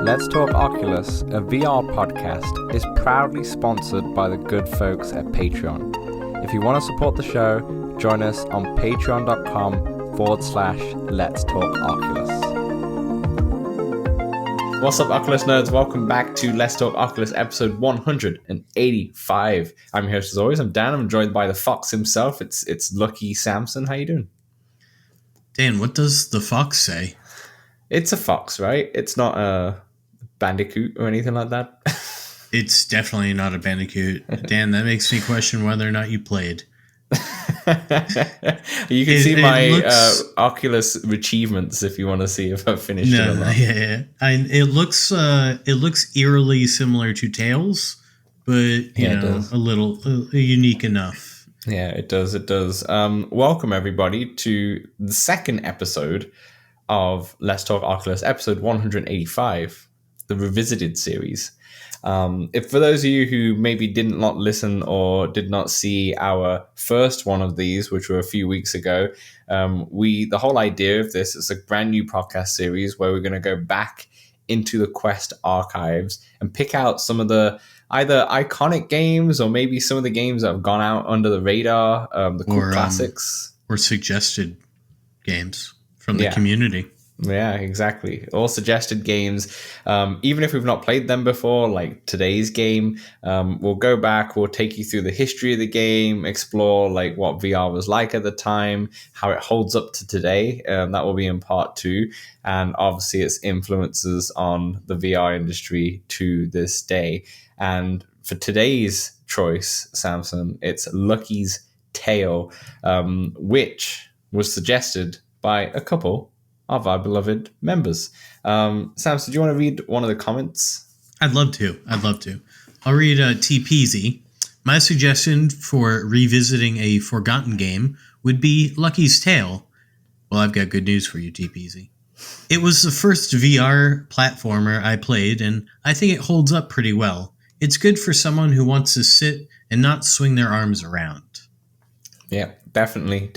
Let's Talk Oculus, a VR podcast, is proudly sponsored by the good folks at Patreon. If you want to support the show, join us on patreon.com/Let's Talk Oculus. What's up, Oculus nerds? Welcome back to Let's Talk Oculus episode 185. I'm here as always. I'm Dan. I'm joined by the Fox himself. It's Lucky Samson. How you doing? Dan, what does the fox say? It's a fox, right? It's not a bandicoot or anything like that. It's definitely not a bandicoot. Dan, that makes me question whether or not you played. You can see my Oculus achievements if you want to see if I've finished it or not. Yeah. It looks eerily similar to Tails, but a little unique enough. Yeah, it does. It does. Welcome everybody to the second episode of Let's Talk Oculus, episode 185, the Revisited series. If for those of you who maybe did not listen or did not see our first one of these, which were a few weeks ago, the whole idea of this is a brand new podcast series where we're going to go back into the Quest archives and pick out some of the either iconic games or maybe some of the games that have gone out under the radar, the cool classics. Or suggested games from the community. Yeah, exactly. All suggested games. Even if we've not played them before, like today's game, we'll go back, we'll take you through the history of the game, explore like what VR was like at the time, how it holds up to today. That will be in part 2. And obviously its influences on the VR industry to this day. And for today's choice, Samson, it's Lucky's Tale, which was suggested by a couple of our beloved members. Samson, do you want to read one of the comments? I'd love to. I'll read Tease. My suggestion for revisiting a forgotten game would be Lucky's Tale. Well, I've got good news for you, Tease. It was the first VR platformer I played, and I think it holds up pretty well. It's good for someone who wants to sit and not swing their arms around. Yeah, definitely.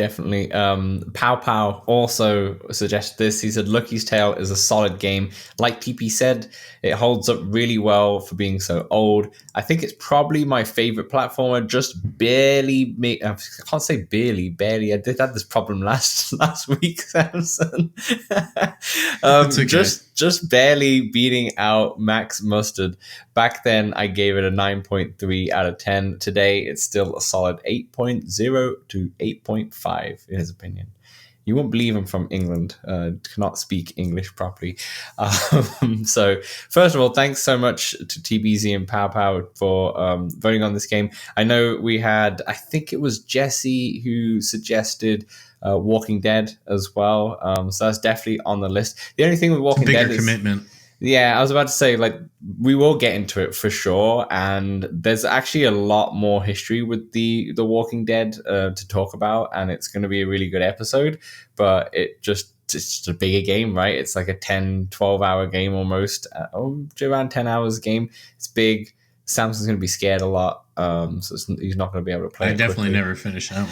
Pow Pow also suggested this. He said, Lucky's Tale is a solid game. Like TP said, it holds up really well for being so old. I think it's probably my favorite platformer, just barely. I can't say barely. I did have this problem last week, Samson. Okay. Just barely beating out Max Mustard. Back then, I gave it a 9.3 out of 10. Today, it's still a solid 8.0 to 8.5 in his opinion. You won't believe I'm from England. Cannot speak English properly. So first of all, thanks so much to TBZ and Pow Pow for voting on this game. I know we had, I think it was Jesse who suggested Walking Dead as well. So that's definitely on the list. The only thing with Walking Dead is commitment. Yeah, I was about to say, like, we will get into it for sure, and there's actually a lot more history with the Walking Dead to talk about, and it's going to be a really good episode, but it's just a bigger game, right? It's like a 10-12 hour game almost, around 10 hours game. It's big. Samson's going to be scared a lot, so he's not going to be able to play. I definitely never finished that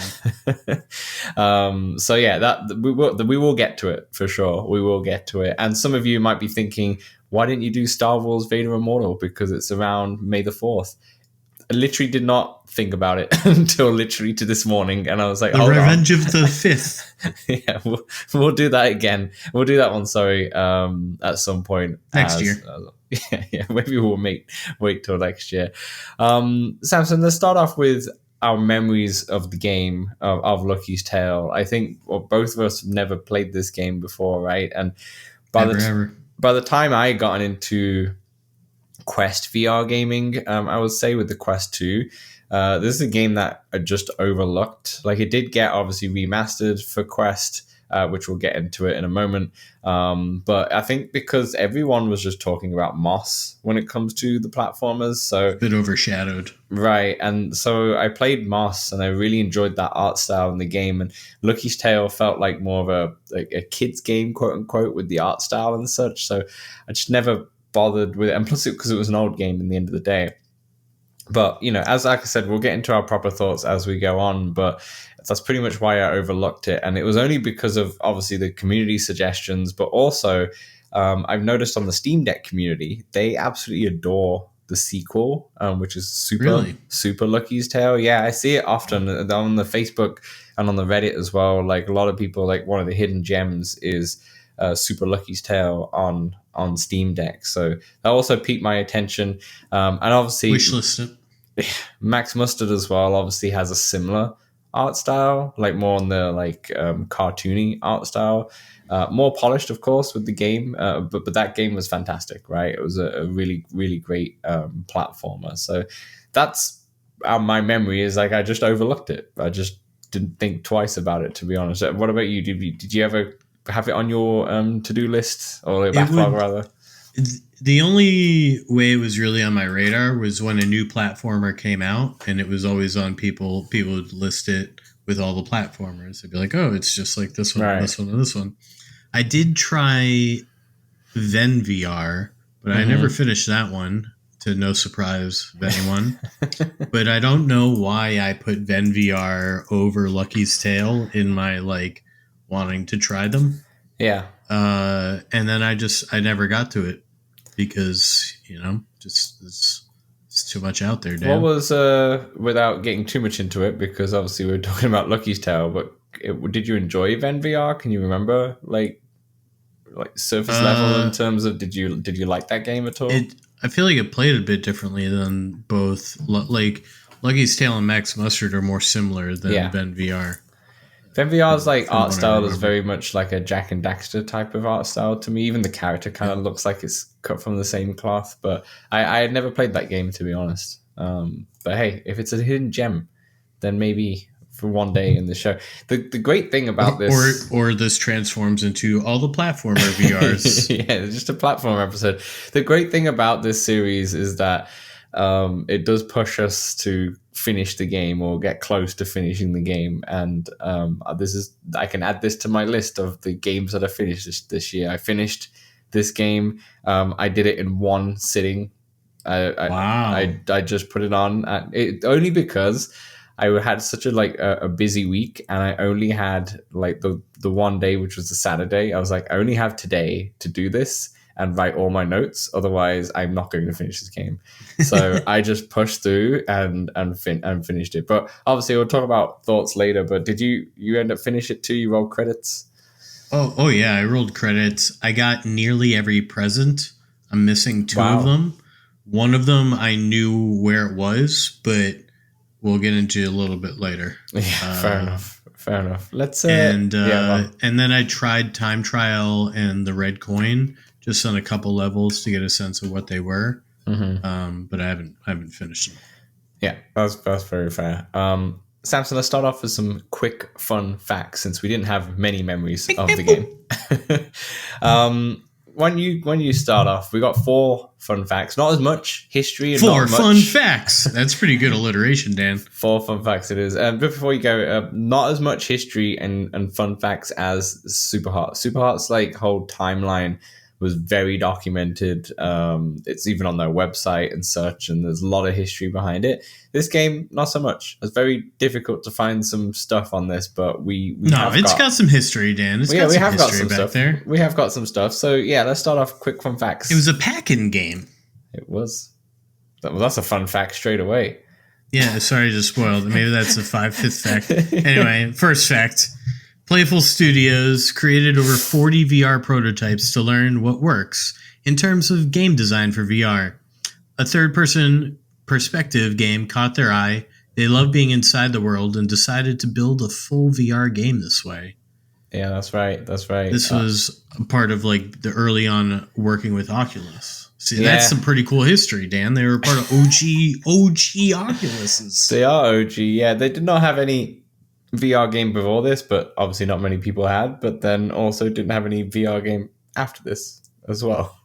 one. So yeah, we will get to it for sure. We will get to it. And some of you might be thinking, why didn't you do Star Wars Vader Immortal? Because it's around May the 4th. I literally did not think about it until literally to this morning, and I was like, the Revenge of the 5th. Yeah, we'll do that again. We'll do that one. Sorry, at some point next year. Yeah, maybe we'll wait till next year. Samson, let's start off with our memories of the game of Lucky's Tale. I think both of us have never played this game before, right? And by the time I got into Quest VR gaming, I would say with the Quest 2, this is a game that I just overlooked. Like, it did get obviously remastered for Quest, which we'll get into it in a moment. But I think because everyone was just talking about Moss when it comes to the platformers, so a bit overshadowed. Right. And so I played Moss and I really enjoyed that art style in the game. And Lucky's Tale felt like more of a kid's game, quote unquote, with the art style and such. So I just never bothered with it. And plus because it was an old game in the end of the day. But, as like I said, we'll get into our proper thoughts as we go on. But that's pretty much why I overlooked it. And it was only because of, obviously, the community suggestions, but also I've noticed on the Steam Deck community, they absolutely adore the sequel, which is Super Lucky's Tale. Yeah, I see it often on the Facebook and on the Reddit as well. Like a lot of people, like one of the hidden gems is Super Lucky's Tale on Steam Deck. So that also piqued my attention. And obviously, wishlist it. Max Mustard as well obviously has a similar art style, like more on the cartoony art style. More polished, of course, with the game, but that game was fantastic, right? It was a really, really great platformer. So that's my memory is like I just overlooked it. I just didn't think twice about it, to be honest. What about you? Did you ever have it on your to-do list or backlog, rather? The only way it was really on my radar was when a new platformer came out, and it was always on people would list it with all the platformers. They'd be like, oh, it's just like this one, this one, and this one. I did try Ven VR, but I never finished that one, to no surprise of anyone. But I don't know why I put Ven VR over Lucky's Tale in my wanting to try them. Yeah. And then I never got to it because, just it's too much out there, Dan. What was, without getting too much into it, because obviously we're talking about Lucky's Tale, but did you enjoy Ven VR? Can you remember, like surface level in terms of did you like that game at all? I feel like it played a bit differently than both. Like Lucky's Tale and Max Mustard are more similar than Ven VR. Ven VR's art style is very much like a Jack and Daxter type of art style to me. Even the character kind of looks like it's cut from the same cloth. But I had never played that game, to be honest. But hey, if it's a hidden gem, then maybe for one day in the show. The great thing about this... Or this transforms into all the platformer VRs. Yeah, just a platform episode. The great thing about this series is that it does push us to finish the game or get close to finishing the game. And I can add this to my list of the games that I finished this year. I finished this game. I did it in one sitting. Wow. I just put it on only because I had such a busy week, and I only had the one day, which was the Saturday. I was like, I only have today to do this and write all my notes. Otherwise, I'm not going to finish this game. So I just pushed through and finished it. But obviously, we'll talk about thoughts later. But did you end up finish it too? You rolled credits? Oh yeah, I rolled credits. I got nearly every present. I'm missing two of them. One of them I knew where it was, but we'll get into a little bit later. Yeah, fair enough. Let's and then I tried Time Trial and the Red Coin just on a couple levels to get a sense of what they were. But I haven't finished them. Yeah, that's very fair. Samson, let's start off with some quick fun facts since we didn't have many memories of the game. When you start off, we got 4 fun facts. Not as much history. And 4 fun facts. That's pretty good alliteration, Dan. 4 fun facts it is. But before you go, not as much history and fun facts as Superheart. Superheart's whole timeline was very documented. It's even on their website and such, and there's a lot of history behind it. This game, not so much. It's very difficult to find some stuff on this, but it's got some history, Dan. We have got some stuff there. We have got some stuff. So yeah, let's start off quick fun facts. It was a pack-in game. It was. That's a fun fact straight away. Yeah, sorry to spoil it. Maybe that's a 5th fact. Anyway, first fact. Playful Studios created over 40 VR prototypes to learn what works in terms of game design for VR. A third-person perspective game caught their eye. They loved being inside the world and decided to build a full VR game this way. Yeah, that's right. This was a part of the early on working with Oculus. See, that's some pretty cool history, Dan. They were part of OG Oculuses. They are OG, yeah. They did not have any VR game before this, but obviously not many people had, but then also didn't have any VR game after this as well,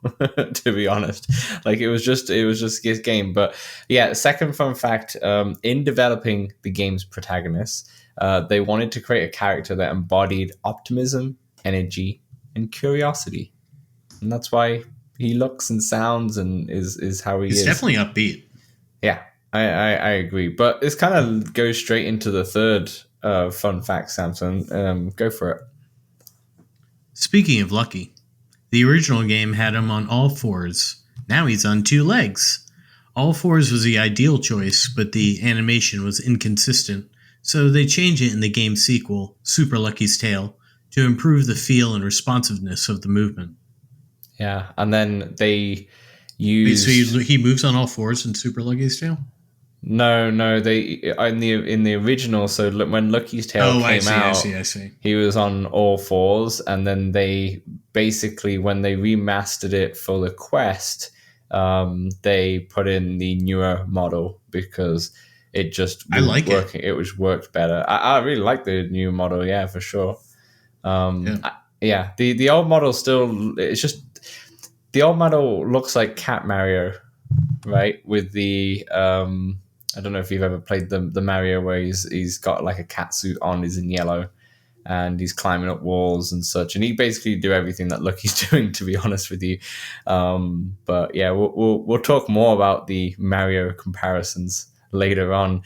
to be honest. It was just this game. But yeah, second fun fact, in developing the game's protagonist, they wanted to create a character that embodied optimism, energy, and curiosity. And that's why he looks and sounds and is how he is. He's definitely upbeat. Yeah, I agree. But this kind of goes straight into the third fun fact, Samson. Go for it. Speaking of Lucky, The original game had him on all fours. Now he's on two legs. All fours was the ideal choice, but the animation was inconsistent, so they changed it in the game's sequel, Super Lucky's Tale, to improve the feel and responsiveness of the movement. Yeah, and then they Wait, used. so he moves on all fours in Super Lucky's Tale? No, they in the original. So when Lucky's Tale came out, I see. he was on all fours, and then they basically, when they remastered it for the Quest, they put in the newer model because it just I like working. It was worked better. I really like the new model, yeah, for sure. The old model still, it's just the old model looks like Cat Mario, right? With the I don't know if you've ever played the Mario where he's got like a cat suit on, he's in yellow, and he's climbing up walls and such, and he basically do everything that Lucky's doing, to be honest with you. But yeah, we'll talk more about the Mario comparisons later on.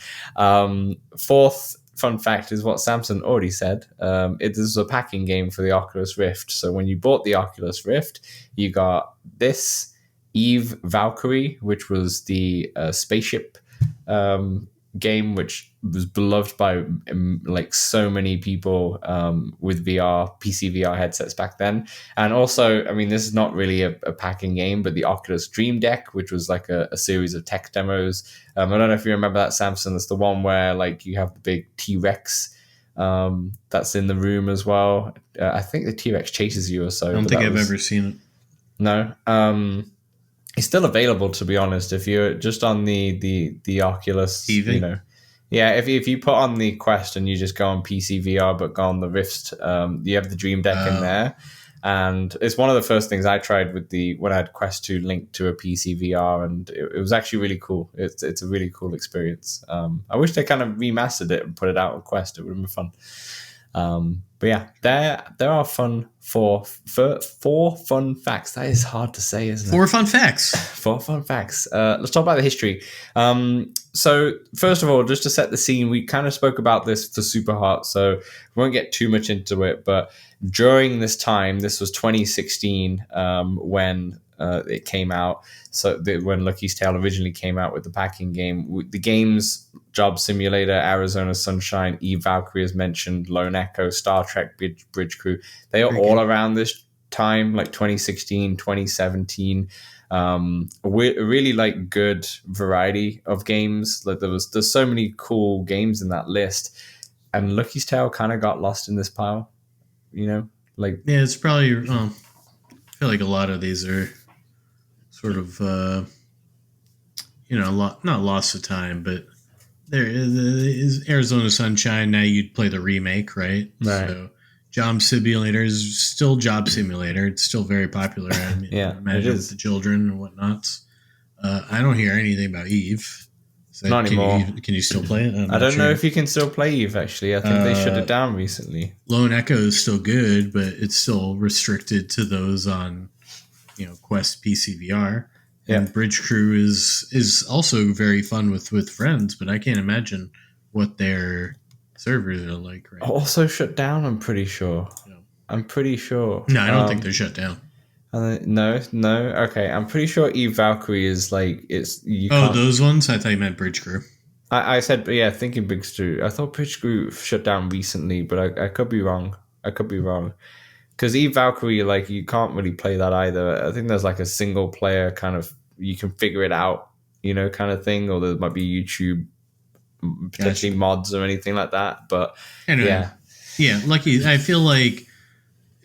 Fourth fun fact is what Samson already said. It is a packing game for the Oculus Rift. So when you bought the Oculus Rift, you got this Eve Valkyrie, which was the spaceship game, which was beloved by like so many people with PC VR headsets back then. And also, I mean, this is not really a packing game, but the Oculus Dream Deck, which was like a series of tech demos. I don't know if you remember that, Samson. It's the one where like you have the big T-Rex that's in the room as well. I think the T-Rex chases you or so. I don't think I've ever seen it. No. It's still available, to be honest, if you're just on the Oculus TV. You know. Yeah, if you put on the Quest and you just go on PC VR but go on the Rift, you have the Dream Deck in there. And it's one of the first things I tried with when I had Quest 2 linked to a PC VR, and it was actually really cool. It's a really cool experience. I wish they kind of remastered it and put it out on Quest. It would have been fun. But yeah, there are four fun facts. That is hard to say, isn't it? 4 fun facts. 4 fun facts. Let's talk about the history. So first of all, just to set the scene, we kind of spoke about this for Super Hot, so we won't get too much into it. But during this time, this was 2016 when it came out. So when Lucky's Tale originally came out with the packing game, the games Job Simulator, Arizona Sunshine, Eve Valkyrie as mentioned, Lone Echo, Star Trek Bridge Crew, they are all around this time, like 2016, 2017. A really like good variety of games. Like there's so many cool games in that list, and Lucky's Tale kind of got lost in this pile, you know. Like yeah, it's probably. I feel like a lot of these are sort of, not lost of time, but there is Arizona Sunshine. Now you'd play the remake, right? So Job Simulator is still Job Simulator. It's still very popular. I mean, yeah, imagine with the children and whatnots. I don't hear anything about Eve. So not anymore. Can you still play it? I don't know if you can still play Eve, actually. I think they shut it down recently. Lone Echo is still good, but it's still restricted to those on, Quest PC VR. Yeah. And Bridge Crew is also very fun with friends, but I can't imagine what their servers are like right also shut down, I'm pretty sure. No. I'm pretty sure. No, I don't think they're shut down. No. Okay, I'm pretty sure Eve Valkyrie is like those ones? I thought you meant Bridge Crew. I said, yeah, thinking Bridge Crew. I thought Bridge Crew shut down recently, but I could be wrong. Because Eve Valkyrie, like, you can't really play that either. I think there's like a single player kind of, you can figure it out, kind of thing, or there might be YouTube potentially mods or anything like that. But anyway, yeah, Lucky. I feel like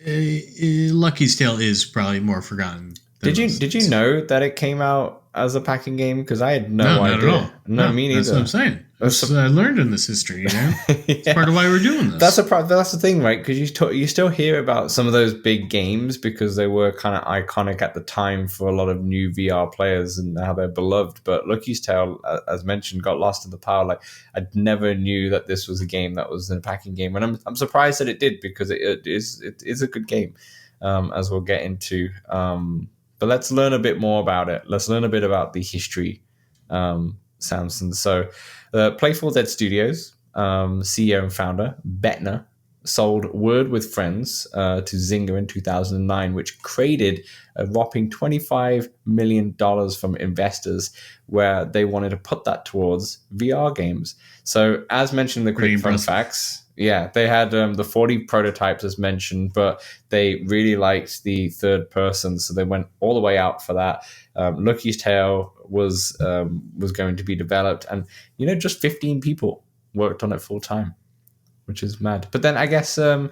Lucky's Tale is probably more forgotten. Did you know that it came out as a packing game? Because I had no idea. Not at all. No, me neither. That's what I'm saying. I learned in this history, It's part of why we're doing this. That's the thing, right? Because you still hear about some of those big games because they were kind of iconic at the time for a lot of new VR players and how they're beloved. But Lucky's Tale, as mentioned, got lost in the pile. Like, I never knew that this was a game that was a packing game, and I'm surprised that it did, because it is a good game, as we'll get into. But let's learn a bit more about it. Let's learn a bit about the history, Samson. So, Playful Dead Studios, CEO and founder, Bettner, sold Word with Friends to Zynga in 2009, which created a whopping $25 million from investors, where they wanted to put that towards VR games. So, as mentioned in the quick fun facts, yeah, they had the 40 prototypes as mentioned, but they really liked the third person, so they went all the way out for that. Lucky's Tale was going to be developed, and just 15 people worked on it full time, which is mad. But then I guess I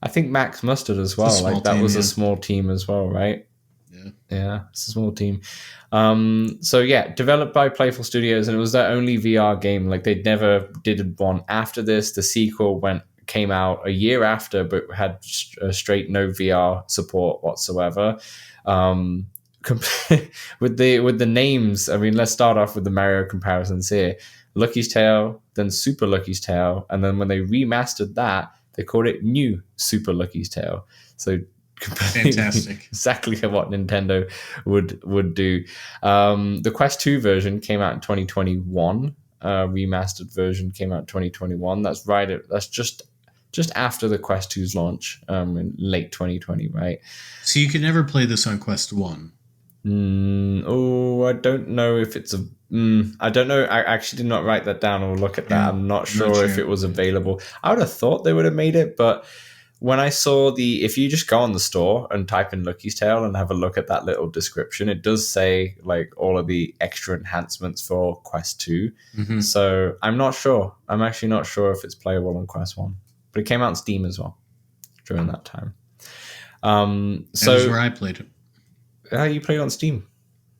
think Max Mustard as well. Like that was a small team as well, right? Yeah, it's a small team. So yeah, developed by Playful Studios, and it was their only VR game. Like they never did one after this. The sequel came out a year after, but had straight no VR support whatsoever. With the names, I mean, let's start off with the Mario comparisons here. Lucky's Tale, then Super Lucky's Tale, and then when they remastered that, they called it New Super Lucky's Tale. So fantastic, exactly what Nintendo would do. The Quest 2 version came out in 2021. Remastered version came out in 2021. That's just after the Quest 2's launch in late 2020, right? So you could never play this on Quest 1. I don't know if it's I don't know. I actually did not write that down or look at that. I'm not sure if it was available. I would have thought they would have made it, but when I saw if you just go on the store and type in Lucky's Tale and have a look at that little description, it does say like all of the extra enhancements for Quest 2. Mm-hmm. So I'm not sure. I'm actually not sure if it's playable on Quest 1, but it came out on Steam as well during that time. That is where I played it. You played on Steam.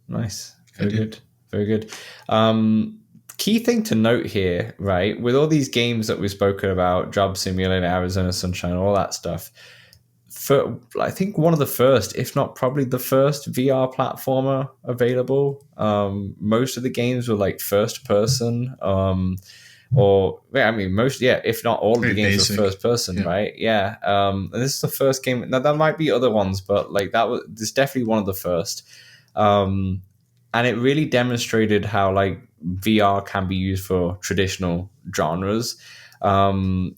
Nice. Very good. Very good. Key thing to note here, right? With all these games that we've spoken about, Job Simulator, Arizona Sunshine, all that stuff, I think one of the first, if not probably the first VR platformer available. Most of the games were like first person, if not all of the games basic. Were first person, right? Yeah. And this is the first game. Now there might be other ones, but like this is definitely one of the first. And it really demonstrated how like VR can be used for traditional genres. And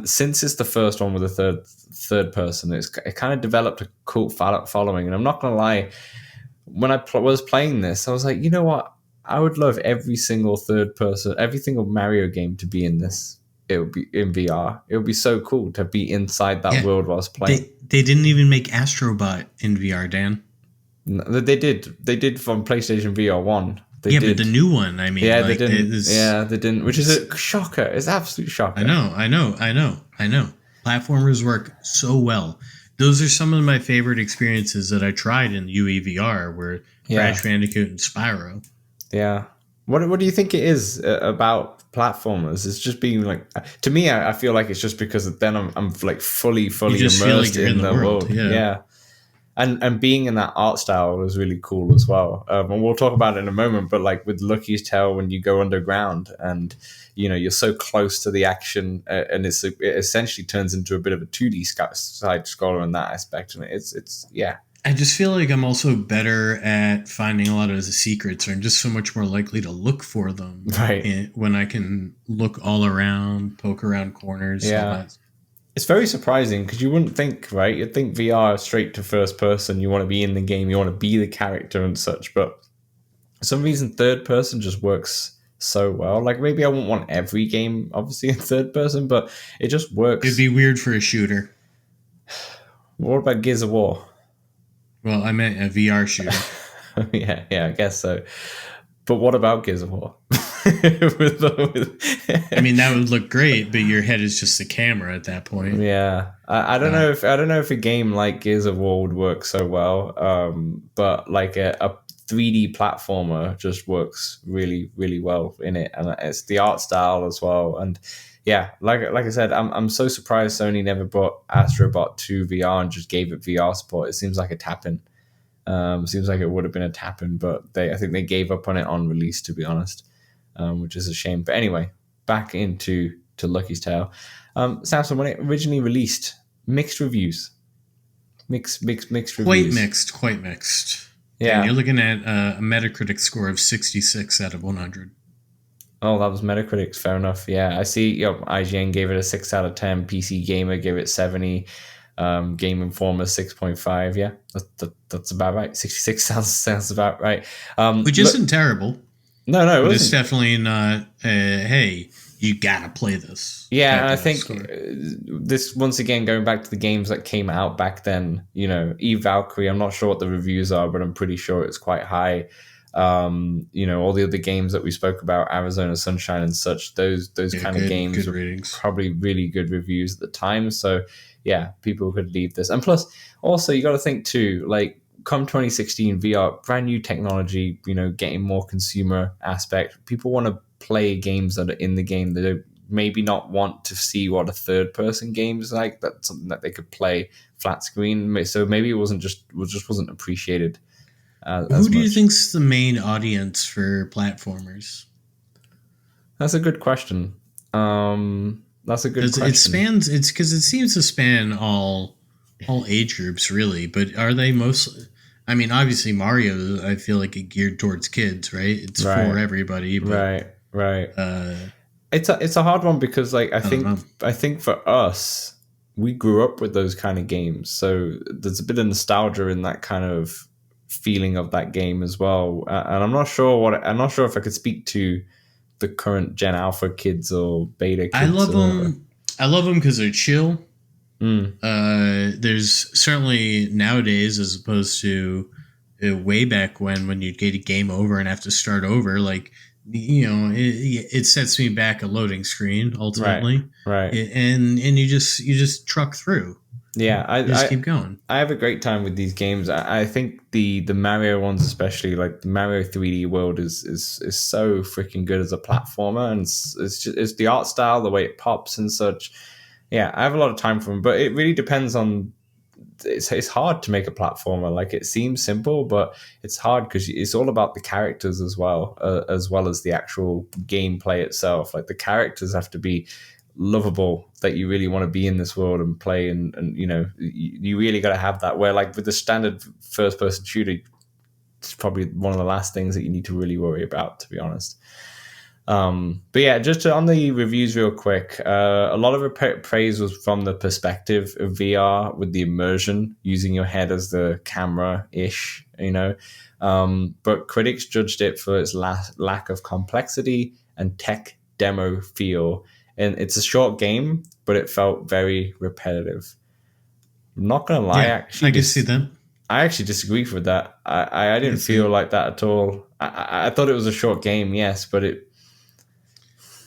since it's the first one with a third person, it kind of developed a cult following. And I'm not gonna lie, when I was playing this, I was like, you know what? I would love every single Mario game to be in this. It would be in VR. It would be so cool to be inside that world whilst playing. They didn't even make Astrobot in VR, Dan. No, they did. They did from PlayStation VR 1. They did. But the new one, I mean. Yeah, they didn't. They didn't, which is a shocker. It's an absolute shocker. I know. Platformers work so well. Those are some of my favorite experiences that I tried in UEVR, were Crash Bandicoot and Spyro. Yeah. What do you think it is about platformers? It's just being like, to me, I feel like it's just because then I'm like fully immersed in the world. Yeah. And being in that art style was really cool as well. And we'll talk about it in a moment, but like with Lucky's Tale, when you go underground and, you're so close to the action and it essentially turns into a bit of a 2D side scroller in that aspect. And it's. I just feel like I'm also better at finding a lot of the secrets, or I'm just so much more likely to look for them. Right. When I can look all around, poke around corners. Yeah. It's very surprising because you wouldn't think, right? You'd think VR straight to first person. You want to be in the game. You want to be the character and such. But for some reason, third person just works so well. Like maybe I wouldn't want every game, obviously, in third person, but it just works. It'd be weird for a shooter. What about Gears of War? Well, I meant a VR shooter. yeah, I guess so. But what about Gears of War? I mean, that would look great, but your head is just the camera at that point. Yeah, I don't know if a game like Gears of War would work so well. But like a 3D platformer just works really, really well in it, and it's the art style as well. And yeah, like I said, I'm so surprised Sony never brought Astrobot to VR and just gave it VR support. It seems like a tap-in. Seems like it would have been a tap-in, but I think they gave up on it on release, to be honest, which is a shame. But anyway, back to Lucky's Tale. Samson, when it originally released, mixed reviews. Mixed reviews. Quite mixed. Yeah. And you're looking at a Metacritic score of 66 out of 100. Oh, that was Metacritic's. Fair enough. Yeah, I see. IGN gave it a 6 out of 10. PC Gamer gave it 70. Game Informer 6.5. Yeah, that's about right. 66 sounds about right. Which Look, isn't terrible, no, no, it but it's wasn't. definitely not. Hey, you gotta play this Yeah, and type I of think story. this once again going back to the games that came out back then. Eve Valkyrie. I'm not sure what the reviews are, but I'm pretty sure it's quite high. All the other games that we spoke about, Arizona Sunshine and such. Those Yeah, kind of good games were ratings. probably really good reviews at the time. So yeah, people could leave this. And plus, also you got to think too, like come 2016 VR, brand new technology. Getting more consumer aspect. People want to play games that are in the game. They don't maybe not want to see what a third person game is like. That's something that they could play flat screen. So maybe it just wasn't appreciated Who as do you much. think's the main audience for platformers? That's a good question. That's a good Because it question. spans. It's because it seems to span all age groups, really. But are they mostly? I mean, obviously Mario. I feel like it geared towards kids, right? It's for Right, everybody, but right, right. uh, It's a hard one because like I I don't think know. I think for us we grew up with those kind of games, so there's a bit of nostalgia in that kind of feeling of that game as well. And I'm not sure if I could speak to the current Gen Alpha kids or Beta I kids love or. them. I love them because they're chill. Mm, There's certainly nowadays, as opposed to way back when you'd get a game over and have to start over. Like it sets me back a loading screen right, ultimately, right. and you just truck through. Yeah, You just keep going. I have a great time with these games. I think the Mario ones, especially like the Mario 3D World, is so freaking good as a platformer, and it's the art style, the way it pops and such. Yeah, I have a lot of time for them, but it really depends on. It's hard to make a platformer. Like it seems simple, but it's hard because it's all about the characters as well as the actual gameplay itself. Like the characters have to be lovable, that you really want to be in this world and play, and you really got to have that, where like with the standard first person shooter, it's probably one of the last things that you need to really worry about, to be honest. But yeah, on the reviews real quick, a lot of praise was from the perspective of VR with the immersion, using your head as the camera ish, but critics judged it for its lack of complexity and tech demo feel. And it's a short game, but it felt very repetitive. I'm not gonna lie, Yeah, I can see that. I actually disagree with that. I I can didn't see feel it. like that at all. I thought it was a short game, yes, but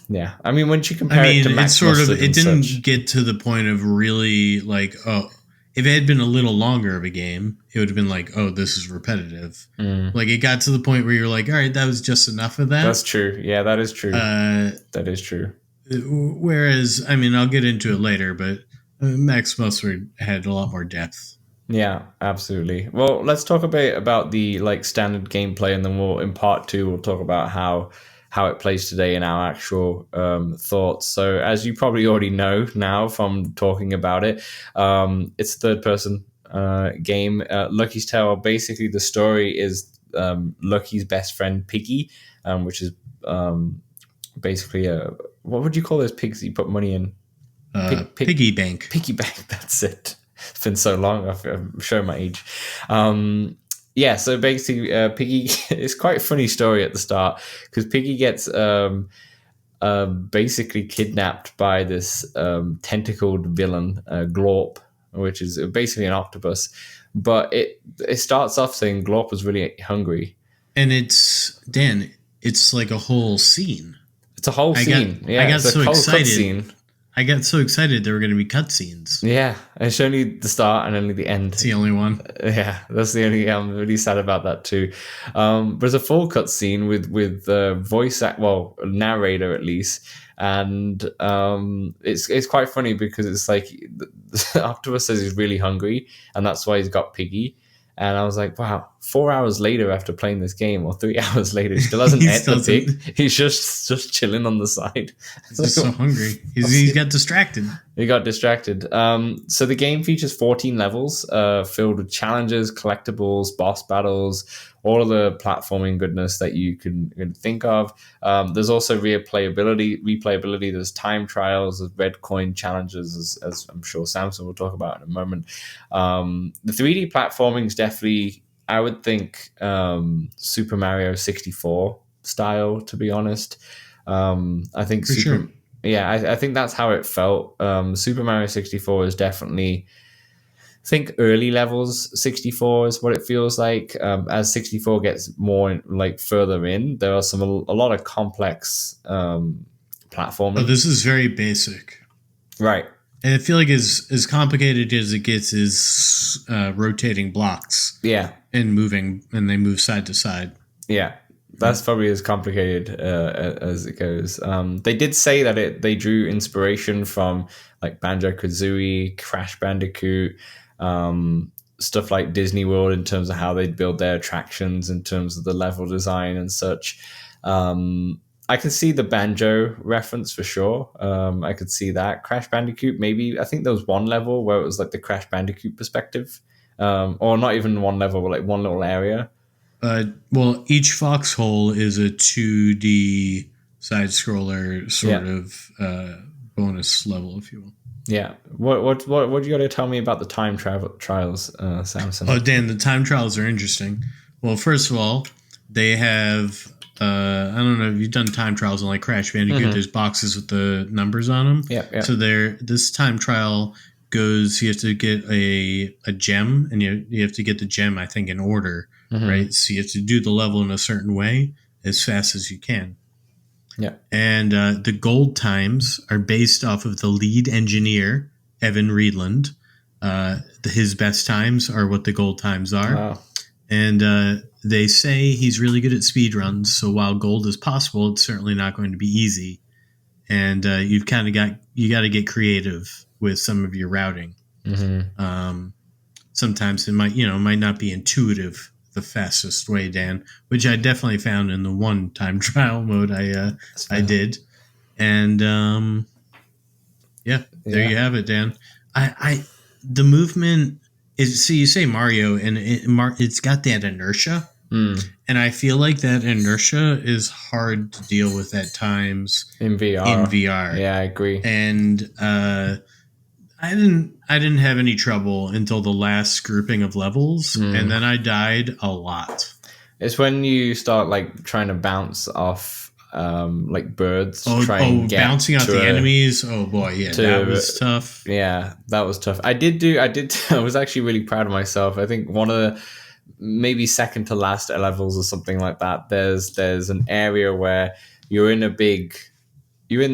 yeah. I mean, when you I compare it mean, to it's Max sort of Mustard it and didn't such, get to the point of really like, oh, if it had been a little longer of a game, it would have been like, oh, this is repetitive. mm, Like it got to the point where you're like, all right, that was just enough of that's that. true. Yeah, that is true. Uh, That is true. Whereas, I mean, I'll get into it later, but Max Mustard had a lot more depth. Yeah, absolutely. Well, let's talk a bit about the like standard gameplay, and then in part two we'll talk about how it plays today in our actual thoughts. So, as you probably already know now from talking about it, it's a third person game. Lucky's Tale. Basically, the story is Lucky's best friend Piggy, which is basically a, what would you call those pigs that you put money in? Pig Piggy Bank. Piggy bank. That's it. It's been so long. I'm showing my age. Yeah. So basically, Piggy. It's quite a funny story at the start because Piggy gets basically kidnapped by this tentacled villain, Glorp, which is basically an octopus. But it starts off saying Glorp was really hungry. And it's Dan. It's like a whole scene. It's a whole I got scene. I Yeah, got it's a so whole cut excited. scene. I got so excited there were going to be cutscenes. Yeah, it's only the start and only the end. It's the only one. Yeah, that's the only. I'm really sad about that too. There's a full cut scene with voice act, well, narrator at least, and it's quite funny because it's like the octopus says he's really hungry, and that's why he's got Piggy. And I was like, wow, 4 hours later after playing this game, or 3 hours later, he still hasn't He ate still the pig. He's just chilling on the side. He's just so hungry. He got distracted. He got distracted. So the game features 14 levels filled with challenges, collectibles, boss battles, all of the platforming goodness that you can think of. There's also replayability. There's time trials, there's red coin challenges, as I'm sure Samson will talk about in a moment. The 3D platforming is definitely, I would think, Super Mario 64 style, to be honest. I think Sure. Yeah, I think that's how it felt. Super Mario 64 is definitely, I think, early levels 64 is what it feels like. As 64 gets more like further in, there are a lot of complex platforming. Oh, this is very basic. Right. And I feel like as complicated as it gets is rotating blocks. Yeah. And moving, and they move side to side. Yeah. That's probably as complicated as it goes. They did say that they drew inspiration from like Banjo-Kazooie, Crash Bandicoot, stuff like Disney World in terms of how they'd build their attractions, in terms of the level design and such. I could see the Banjo reference for sure. I could see that. Crash Bandicoot, maybe. I think there was one level where it was like the Crash Bandicoot perspective. Or not even one level, but like one little area. Well, each foxhole is a 2D side scroller sort of bonus level, if you will. Yeah. What do you got to tell me about the time trials, Samson? Oh, Dan, the time trials are interesting. Well, first of all, they have I don't know if you've done time trials on like Crash Bandicoot. Mm-hmm. There's boxes with the numbers on them. Yeah. So this time trial goes. You have to get a gem, and you have to get the gem, I think, in order. Mm-hmm. Right, so you have to do the level in a certain way as fast as you can. Yeah, and the gold times are based off of the lead engineer, Evan Reedland. His best times are what the gold times are. Wow. And they say he's really good at speed runs. So while gold is possible, it's certainly not going to be easy. And you've kind of got to get creative with some of your routing. Mm-hmm. Sometimes it might not be intuitive the fastest way, Dan, which I definitely found in the one time trial mode I did. And there you have it, Dan. The movement is, so you say Mario, and it's got that inertia. And I feel like that inertia is hard to deal with at times in VR. Yeah, I agree. And I didn't have any trouble until the last grouping of levels, and then I died a lot. It's when you start like trying to bounce off like birds. Bouncing off the enemies. Oh boy, yeah, that was tough. Yeah, that was tough. I was actually really proud of myself. I think one of the maybe second to last levels or something like that. There's an area where you're in a big. You're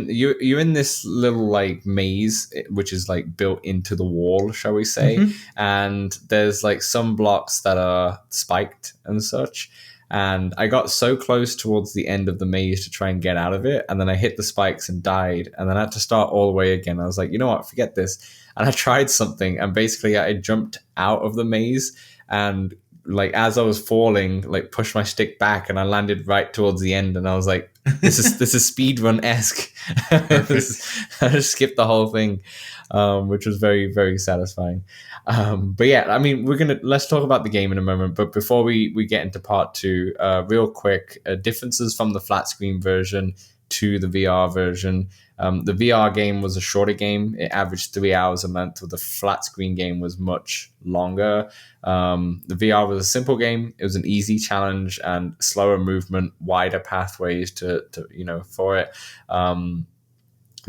in this little like maze, which is like built into the wall, shall we say? Mm-hmm. And there's like some blocks that are spiked and such. And I got so close towards the end of the maze to try and get out of it, and then I hit the spikes and died, and then I had to start all the way again. I was like, you know what, forget this. And I tried something, and basically I jumped out of the maze, and like as I was falling, like pushed my stick back, and I landed right towards the end, and I was like, this is speedrun-esque. I just skipped the whole thing, which was very, very satisfying. But yeah, I mean, let's talk about the game in a moment. But before we get into part two, real quick, differences from the flat screen version to the VR version. The VR game was a shorter game. It averaged 3 hours a month, where the flat screen game was much longer. The VR was a simple game. It was an easy challenge and slower movement, wider pathways to for it. The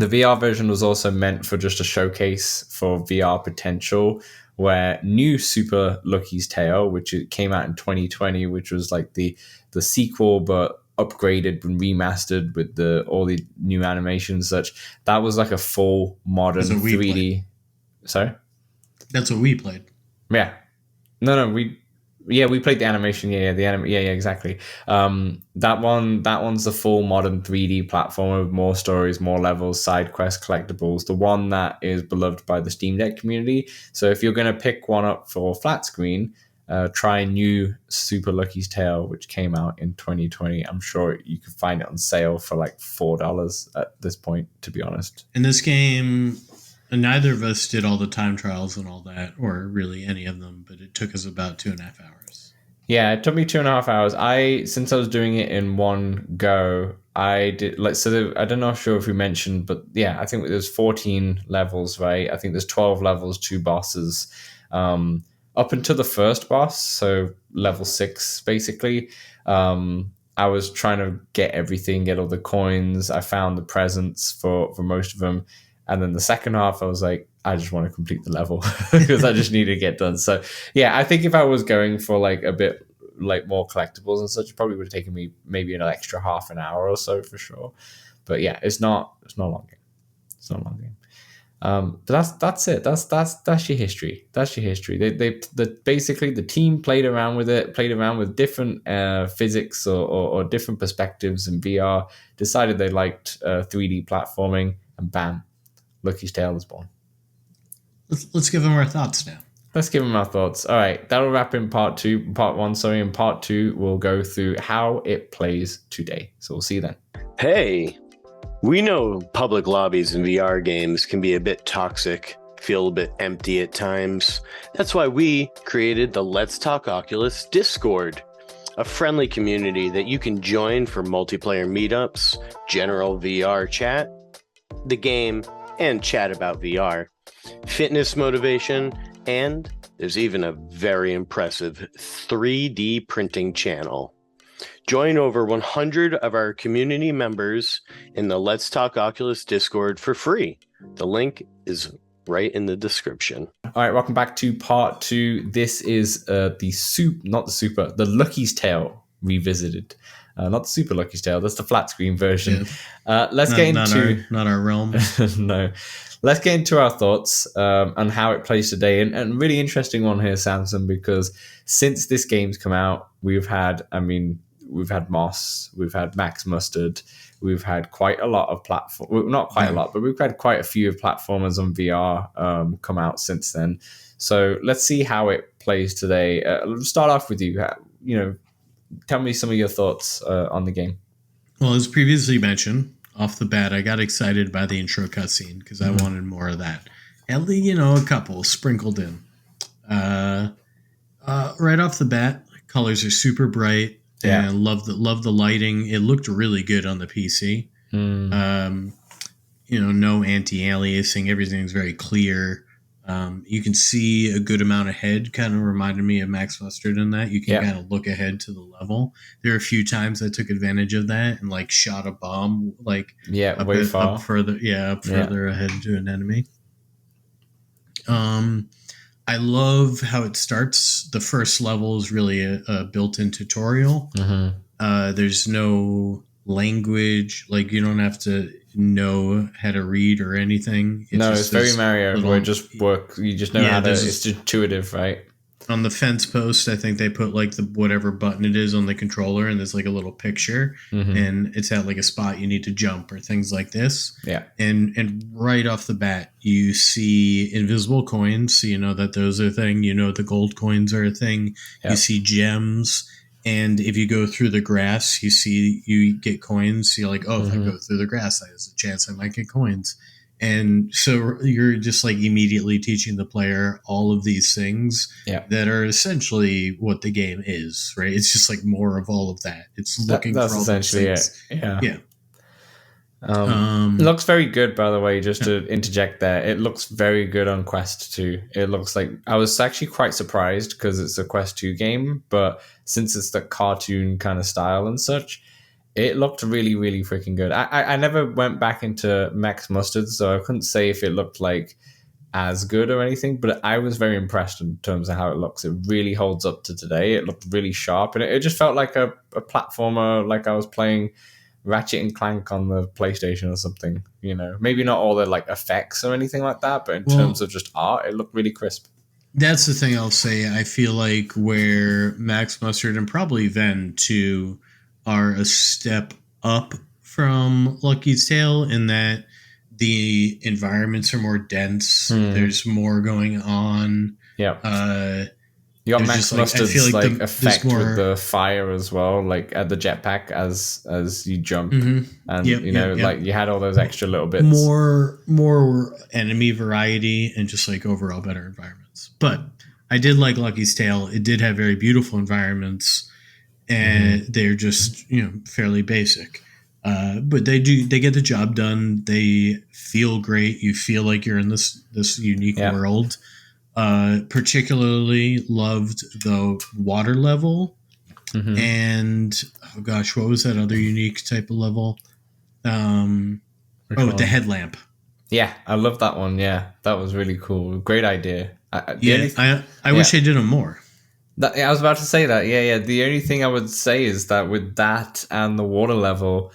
VR version was also meant for just a showcase for VR potential, where new Super Lucky's Tale, which came out in 2020, which was like the sequel, but upgraded and remastered with all the new animations and such. That was like a full modern 3D. Played. Sorry? That's what we played. Yeah. No, we played the animation. Yeah, exactly. That one's the full modern 3D platform with more stories, more levels, side quests, collectibles. The one that is beloved by the Steam Deck community. So if you're going to pick one up for flat screen, try new Super Lucky's Tale, which came out in 2020. I'm sure you could find it on sale for like $4 at this point, to be honest. In this game, neither of us did all the time trials and all that, or really any of them, but it took us about 2.5 hours. Yeah, it took me 2.5 hours. Since I was doing it in one go, I did I don't know sure if we mentioned, but yeah, I think there's 14 levels, right? I think there's 12 levels, 2 bosses. Up until the first boss, so level 6, basically. I was trying to get everything, get all the coins. I found the presents for most of them. And then the second half, I was like, I just want to complete the level because I just need to get done. So yeah, I think if I was going for like a bit like more collectibles and such, it probably would have taken me maybe an extra half an hour or so for sure. But yeah, it's not a long game. It's not a long game. But that's it. That's your history. That's your history. They basically the team played around with it, played around with different physics or different perspectives in VR. Decided they liked 3D platforming, and bam, Lucky's Tale is born. Let's give them our thoughts now. Let's give them our thoughts. All right, that'll wrap in part 1. Sorry, in part 2, we'll go through how it plays today. So we'll see you then. Hey, we know public lobbies in VR games can be a bit toxic, feel a bit empty at times. That's why we created the Let's Talk Oculus Discord, a friendly community that you can join for multiplayer meetups, general VR chat, the game, and chat about VR, fitness motivation, and there's even a very impressive 3D printing channel. Join over 100 of our community members in the Let's Talk Oculus Discord for free. The link is right in the description. All right, welcome back to part 2. This is the Lucky's Tale revisited. Not the Super Lucky's Tale, that's the flat screen version. Yeah. Let's get into... Not our realm. No. Let's get into our thoughts on how it plays today. And really interesting one here, Samson, because since this game's come out, we've had Moss, we've had Max Mustard, we've had quite a lot of not quite a lot, but we've had quite a few platformers on VR come out since then. So let's see how it plays today. Let's start off with you. Tell me some of your thoughts on the game. Well, as previously mentioned, off the bat, I got excited by the intro cutscene because I wanted more of that. At least, a couple sprinkled in. Right off the bat, colors are super bright. Yeah. And love the lighting. It looked really good on the PC. No anti-aliasing. Everything's very clear. You can see a good amount ahead. Kind of reminded me of Max Mustard in that. You can kind of look ahead to the level. There are a few times I took advantage of that and like shot a bomb up further ahead to an enemy. I love how it starts. The first level is really a built-in tutorial. Mm-hmm. There's no language. Like, you don't have to know how to read or anything. It's very Mario, where it just works. You just know how to... It's intuitive, right? On the fence post, I think they put like the whatever button it is on the controller, and there's like a little picture, and it's at like a spot you need to jump or things like this. Yeah. And right off the bat, you see invisible coins, so you know that those are a thing. You know the gold coins are a thing. Yep. You see gems, and if you go through the grass, you get coins. So you're like, if I go through the grass, there's a chance I might get coins. And so you're just like immediately teaching the player all of these things that are essentially what the game is, right? It's just like more of all of that. It's looking for all essentially those things. Yeah. It looks very good, by the way, just to interject there. It looks very good on Quest 2. It looks like... I was actually quite surprised because it's a Quest 2 game, but since it's the cartoon kind of style and such... It looked really, really freaking good. I never went back into Max Mustard, so I couldn't say if it looked like as good or anything, but I was very impressed in terms of how it looks. It really holds up to today. It looked really sharp, and it just felt like a platformer, like I was playing Ratchet and Clank on the PlayStation or something. Maybe not all the like effects or anything like that, but in terms of just art, it looked really crisp. That's the thing I'll say. I feel like where Max Mustard and probably Ven too are a step up from Lucky's Tale in that the environments are more dense. There's more going on. Yeah. You got It's Max just like, I Mustard's feel like like there's effect more. with the fire as well, like at the jetpack as you jump, and Yep, you know, yep, yep. like you had all those extra little bits. More enemy variety and just like overall better environments. But I did like Lucky's Tale. It did have very beautiful environments, and they're just fairly basic. But they get the job done. They feel great. You feel like you're in this unique Yeah. world. Particularly loved the water level, and oh gosh, what was that other unique type of level? Which The one? headlamp. Yeah, I love that one. Yeah, that was really cool. Great idea. I wish they did them more. I was about to say that. Yeah. The only thing I would say is that with that and the water level,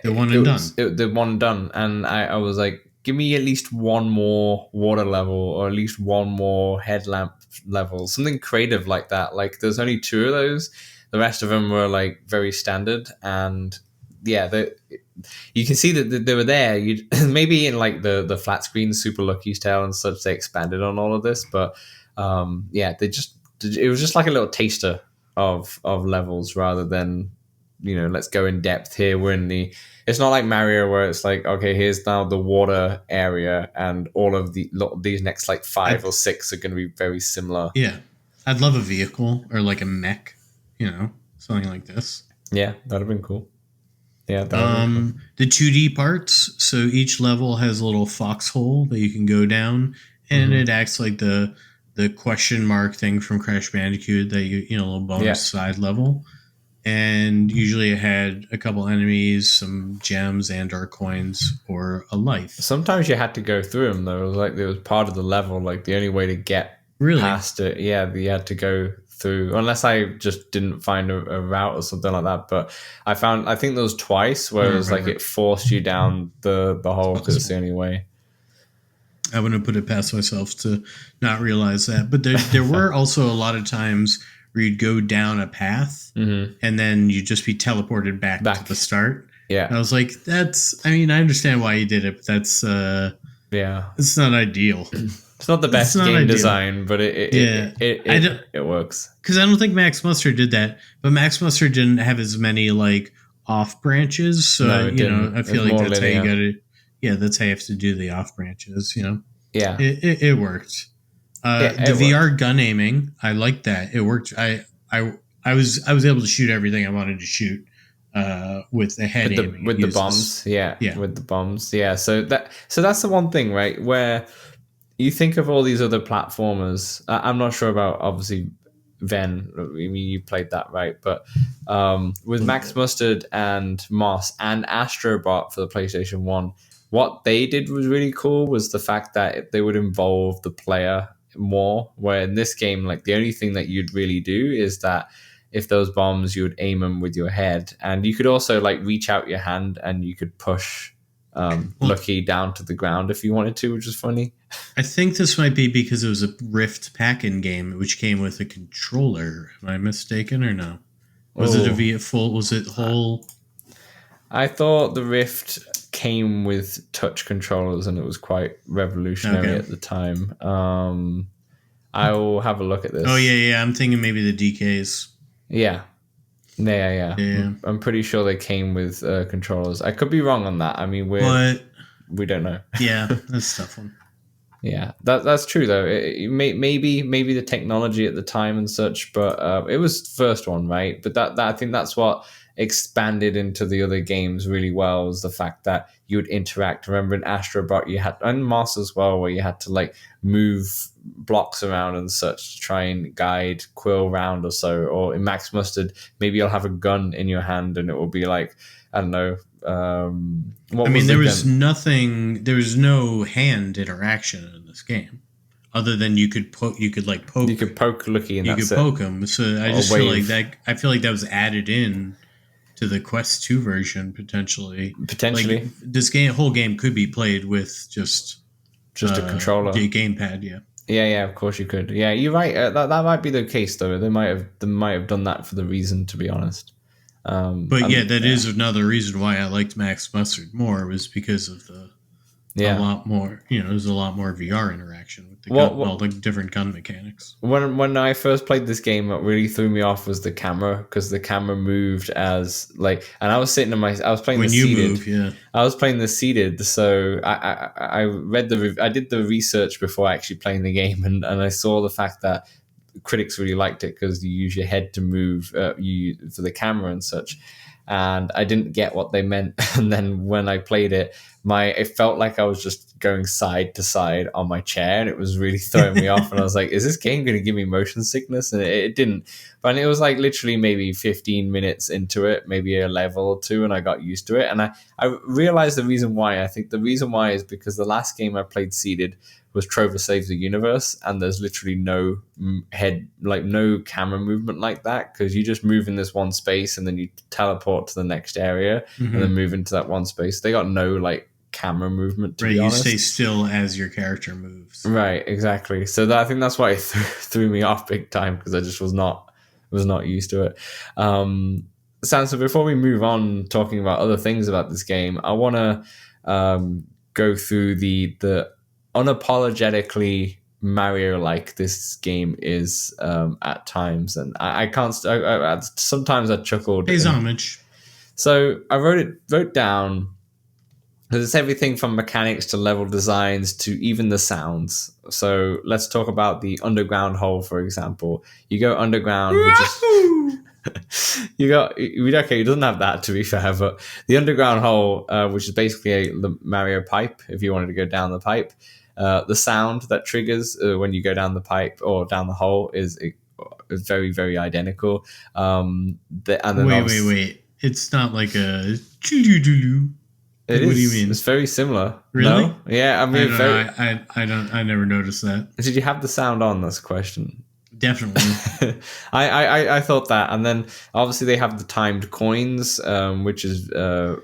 The one and done. The one and done. And I was like, give me at least one more water level or at least one more headlamp level, something creative like that. Like there's only 2 of those. The rest of them were like very standard. And yeah, you can see that they were there. You maybe in like the flat screen Super Lucky's Tale and such, they expanded on all of this, but it was just like a little taster of levels rather than let's go in depth here. It's not like Mario where it's like, okay, here's now the water area and all of these next like 5 or 6 are going to be very similar. Yeah, I'd love a vehicle or like a mech, something like this. Yeah, that'd have been cool. Yeah, the 2D parts. So each level has a little foxhole that you can go down, and it acts like the question mark thing from Crash Bandicoot that a little bonus side level. And usually it had a couple enemies, some gems and or coins, or a life. Sometimes you had to go through them though. It was part of the level. Like the only way to get past it, you had to go through. Unless I just didn't find a route or something like that. But I think there was twice where it was like it forced you down the hole because it's the only way. I wouldn't put it past myself to not realize that. But there were also a lot of times where you'd go down a path and then you'd just be teleported back to the start. Yeah. And I was like, I understand why you did it, but that's it's not ideal. It's not the best game design, but it works. Because I don't think Max Mustard did that, but Max Mustard didn't have as many like off branches. So I feel like that's linear. How you got to. Yeah, that's how you have to do the off branches. Yeah, it worked. The VR gun aiming, I liked that. It worked. I was able to shoot everything I wanted to shoot with the head aiming with the bombs. Yeah, with the bombs. Yeah, so that's the one thing, right? Where you think of all these other platformers. I'm not sure about obviously Ven. I mean, you played that, right? But with Max Mustard and Moss and Astrobot for the PlayStation 1, what they did was really cool was the fact that they would involve the player more, where in this game, like the only thing that you'd really do is that if those bombs, you would aim them with your head, and you could also like reach out your hand and you could push Lucky down to the ground if you wanted to, which is funny. I think this might be because it was a Rift pack-in game, which came with a controller. Am I mistaken or no? Was it whole? I thought the Rift came with touch controllers and it was quite revolutionary at the time. I will have a look at this. Oh yeah. I'm thinking maybe the DKs. Yeah. I'm pretty sure they came with controllers. I could be wrong on that. I mean, we don't know. Yeah, that's a tough one. Yeah, that's true though. Maybe the technology at the time and such, but it was the first one, right? But that I think that's what expanded into the other games really well, was the fact that you would interact. Remember in Astrobot you had, and Moss as well, where you had to like move blocks around and such to try and guide Quill round or so. Or in Max Mustard, maybe you'll have a gun in your hand and it will be like, I don't know. There was no hand interaction in this game, other than you could poke. You could poke Lucky, and you could poke him. So I just feel like that. I feel like that was added in to the Quest 2 version potentially. Like, this whole game could be played with just a controller, a gamepad. Yeah. Yeah, of course you could. Yeah, you're right. That might be the case though. They might have done that for the reason, to be honest. Is another reason why I liked Max Mustard more, was because of a Yeah. lot more. There's a lot more VR interaction with the What, gun, all the different gun mechanics. when I first played this game, what really threw me off was the camera, because the camera moved as like, and I was sitting I was playing When the you seated. move, yeah. I was playing the seated, so I read I did the research before actually playing the game, and I saw the fact that critics really liked it because you use your head to move you for the camera and such. And I didn't get what they meant. And then when I played it, it felt like I was just going side to side on my chair, and it was really throwing me off. And I was like, is this game going to give me motion sickness? And it didn't. But it was like literally maybe 15 minutes into it, maybe a level or two, and I got used to it. And I realized the reason why. I think the reason why is because the last game I played seated was Trover Saves the Universe, and there's literally no no camera movement like that, because you just move in this one space and then you teleport to the next area and then move into that one space. They got no like camera movement, to be honest. You stay still as your character moves. Right, exactly. So I think that's why it threw me off big time, because I just was not used to it. Sam, so before we move on talking about other things about this game, I want to go through the unapologetically Mario-like this game is at times, and I can't. Sometimes I chuckled. Pays homage. So I wrote down, because it's everything from mechanics to level designs to even the sounds. So let's talk about the underground hole, for example. You go underground, it doesn't have that, to be fair, but the underground hole, which is basically the Mario pipe, if you wanted to go down the pipe, the sound that triggers when you go down the pipe or down the hole is very, very identical. Wait. It's not like a choo-doo-doo-doo. It what is. Do you mean? It's very similar. Really? No? Yeah, I mean, I never noticed that. Did you have the sound on? That's a question. Definitely. I thought that, and then obviously they have the timed coins, which is the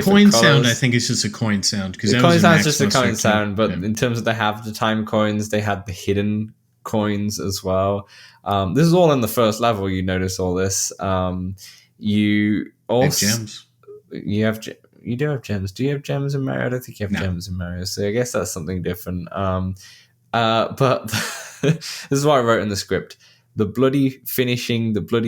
coin colors. Sound. I think it's just a coin sound, because the coin sound is just a coin sound. But in terms of they have the timed coins, they had the hidden coins as well. This is all in the first level. You notice all this. You also gems. You do have gems. Do you have gems in Mario? I don't think you have gems in Mario. So I guess that's something different. But this is what I wrote in the script: the bloody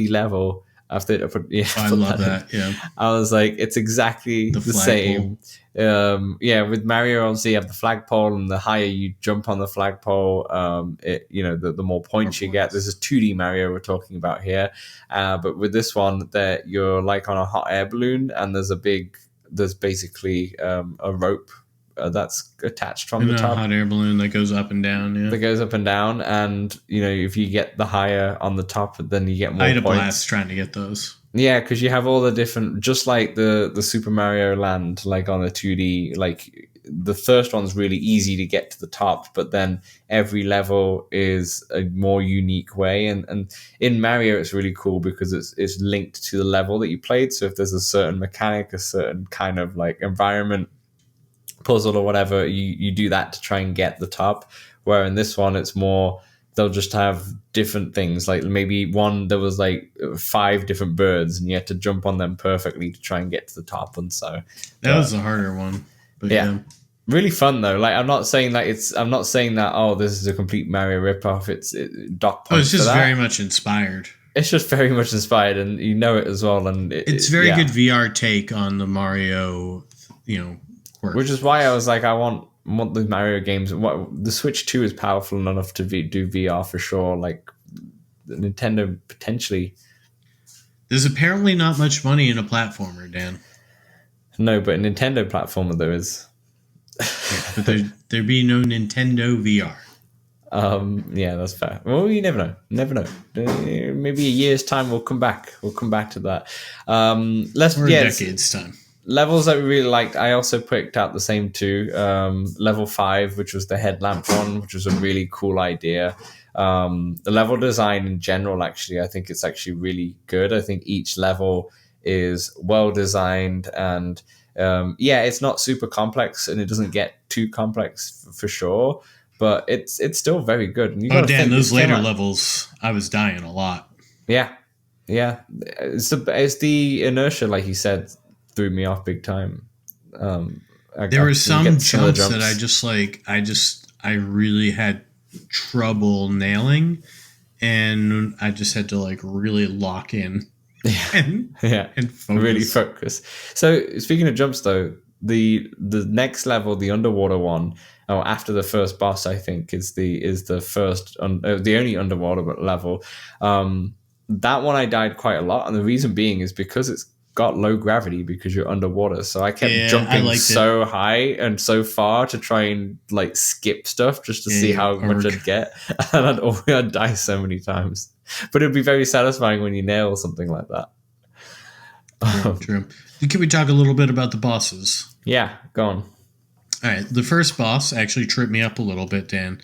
level. I love that. Yeah, I was like, it's exactly the same. With Mario, obviously, you have the flagpole, and the higher you jump on the flagpole, the more points you get. This is 2D Mario we're talking about here, but with this one, that you're like on a hot air balloon, and there's basically a rope that's attached from the top. A hot air balloon that goes up and down. Yeah, that goes up and down, and if you get the higher on the top, then you get more. I had a points. blast trying to get those. Yeah, because you have all the different, just like the Super Mario Land, like on a 2D, like the first one's really easy to get to the top, but then every level is a more unique way. And in Mario, it's really cool because it's linked to the level that you played. So if there's a certain mechanic, a certain kind of like environment, puzzle or whatever, you do that to try and get the top. Where in this one, it's more, they'll just have different things. Like maybe there was like 5 different birds, and you had to jump on them perfectly to try and get to the top. And so that was a harder one. But yeah. Really fun though. Like I'm not saying that this is a complete Mario ripoff. It's just very much inspired. It's just very much inspired, and you know it as well. And it's very good VR take on the Mario, work. Which is why I was like, I want the Mario games. The Switch 2 is powerful enough to do VR for sure. Like Nintendo potentially. There's apparently not much money in a platformer, Dan. No, but a Nintendo platformer there is. But there be no Nintendo VR. Yeah, that's fair. Well, you never know. Maybe a year's time we'll come back. We'll come back to that. Or a decade's time. Levels that we really liked, I also picked out the same 2. Level 5, which was the headlamp one, which was a really cool idea. The level design in general, actually, I think it's actually really good. I think each level is well designed, and it's not super complex, and it doesn't get too complex for sure, but it's still very good. And Dan, those later levels, I was dying a lot. Yeah. It's the inertia, like you said, threw me off big time. There were you some get jumps that I really had trouble nailing, and I just had to like really lock in and and focus. Really focus. So speaking of jumps, though, the next level, the underwater one, after the first boss, I think is the first the only underwater level. That one I died quite a lot, and the reason being is because it's got low gravity because you're underwater. So I kept jumping so high and so far to try and like skip stuff just to see how much I'd get, and I'd die so many times. But it'd be very satisfying when you nail something like that. True. Can we talk a little bit about the bosses? Yeah, go on. All right. The first boss actually tripped me up a little bit, Dan,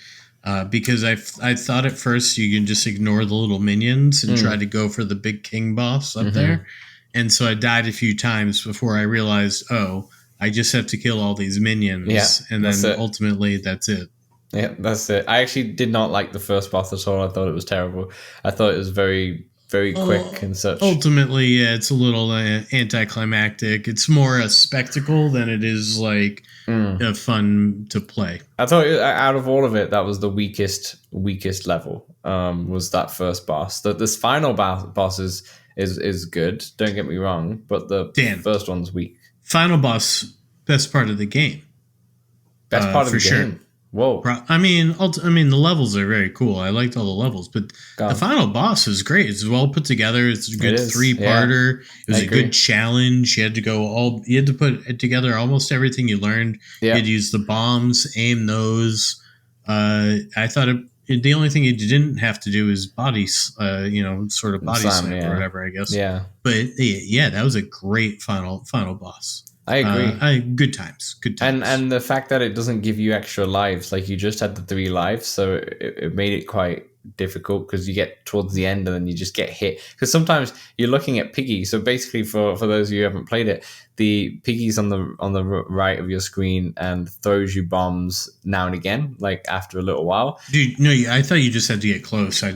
because I thought at first you can just ignore the little minions and try to go for the big king boss up there. And so I died a few times before I realized, I just have to kill all these minions. Yeah, and then ultimately that's it. Yeah, that's it. I actually did not like the first boss at all. I thought it was terrible. I thought it was very, very quick and such. Ultimately, yeah, it's a little anticlimactic. It's more a spectacle than it is like fun to play. I thought out of all of it, that was the weakest level. Was that first boss? This final boss is good. Don't get me wrong, but the first one's weak. Final boss, best part of the game. Best part of the game. Sure. Whoa! I mean, the levels are very cool. I liked all the levels, but the final boss is great. It's well put together. It's a good 3-parter. Yeah. It was a good challenge. You had to put it together almost everything you learned. Yeah. You had to use the bombs, aim those. I thought the only thing you didn't have to do is body slam or whatever, I guess. Yeah. But yeah, that was a great final boss. I agree. Good times. And the fact that it doesn't give you extra lives, like you just had the 3 lives, so it made it quite difficult because you get towards the end and then you just get hit. Because sometimes you're looking at Piggy. So basically, for those of you who haven't played it, the Piggy's on the right of your screen and throws you bombs now and again, like after a little while. Dude, no, I thought you just had to get close. I